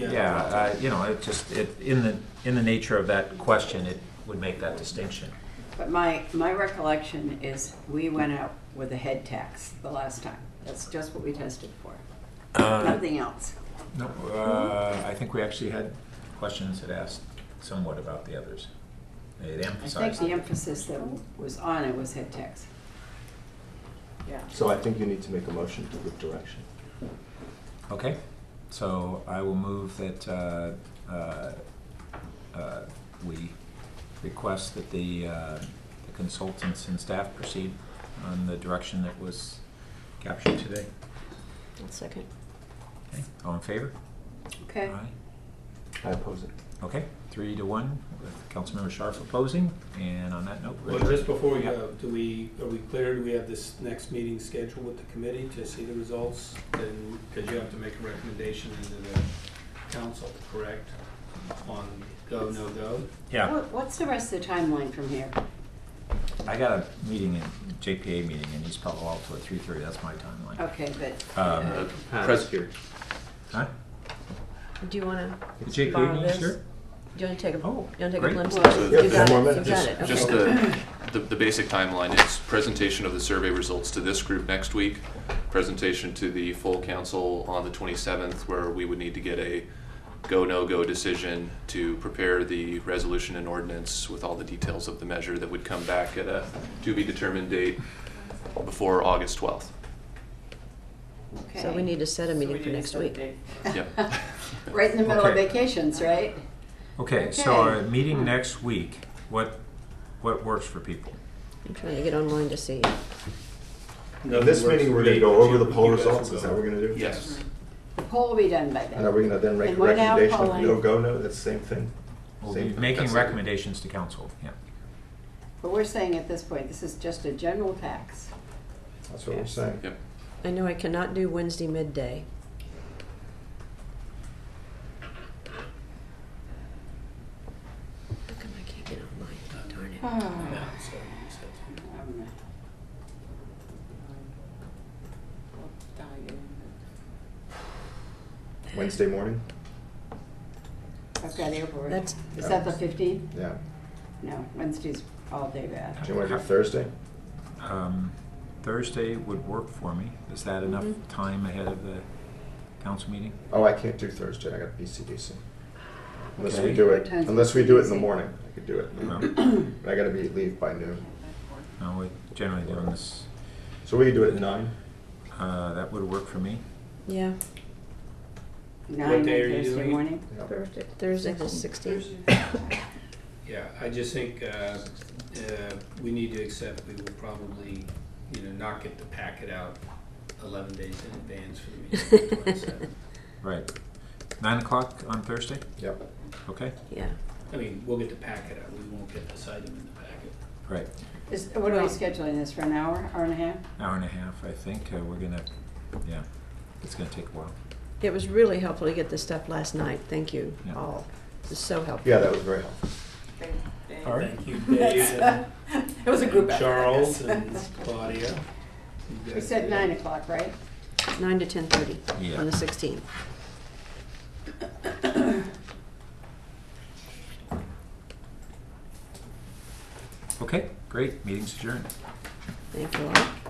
In the nature of that question, it would make that distinction. But my recollection is we went out with a head tax the last time. That's just what we tested for. Nothing else. No, I think we actually had questions that asked somewhat about the others. It I think emphasized. the emphasis that was on it was head tax. Yeah. So I think you need to make a motion to give direction. Okay, so I will move that we request that the consultants and staff proceed on the direction that was captured today. One second. Okay, all in favor? Okay. Aye. I oppose it. Okay, 3-1 with Councilmember Sharp opposing, and on that note, Well, Richard? just before we go, are we clear, do we have this next meeting scheduled with the committee to see the results? Then, because you have to make a recommendation into the council, correct? On go, no go? Yeah, What's the rest of the timeline from here? I got a meeting, JPA meeting in East Palo Alto at 3:30, that's my timeline. Okay, but Pres- here. Huh? Do you want The to JPA borrow meeting's this? here? Do you want to take a, Oh, you want to take great. a glimpse? Well, You got 10 more it, you minutes. got it, Just okay. the basic timeline is presentation of the survey results to this group next week, presentation to the full council on the 27th, where we would need to get a go, no-go decision to prepare the resolution and ordinance with all the details of the measure that would come back at a to-be-determined date before August 12th. okay. So we need to set a meeting for next week. Yep. Right in the middle of Okay. vacations, right? Okay, so Okay. our meeting next week, what works for people? I'm trying to get online to see. In this meeting, we're gonna go over the poll results, is that what we're gonna do? Yes. The poll will be done by And are then. we gonna then make a And we're now recommendation of polling. no, go, no, that's the same thing? We'll Same be thing. making That's it. recommendations to council, yeah. But we're saying at this point, this is just a general tax. That's what we're saying. Yep. I know I cannot do Wednesday midday. How come I can't get online? Darn it. Wednesday morning? I've got airport. That's- Is that the 15th? Yeah. No, Wednesday's all day bad. Do you wanna do Thursday? Thursday would work for me. Is that enough Mhm. time ahead of the council meeting? Oh, I can't do Thursday, I got BCDC. Unless we Okay. do What it, time's unless we do it in the BCDC? morning, I could do it. No, I gotta leave by noon. no, we're generally doing this, So we could do it at 9? that would work for me. Yeah, 9 on day are you Thursday doing it? morning? Yeah. Thursday the 16th. Yeah, I just think we need to accept we will probably, not get the packet out 11 days in advance for the meeting on the 27th. Right. 9 o'clock on Thursday? Yep. Okay, Yeah. I mean, we'll get the packet out, we won't get this item in the packet. right. What are we scheduling this for, an hour and a half? Hour and a half, I think. We're gonna, yeah, it's gonna take a while. It was really helpful to get this stuff last night. Thank you Yeah. all. It was so helpful. Yeah, that was very helpful. All right. Thank you, Dave, and It was a group effort. Charles, and Claudia. You We guys said did- 9 o'clock, right? 9 to 10:30 Yeah. on the 16th. Okay, great. Meeting's adjourned. Thank you all.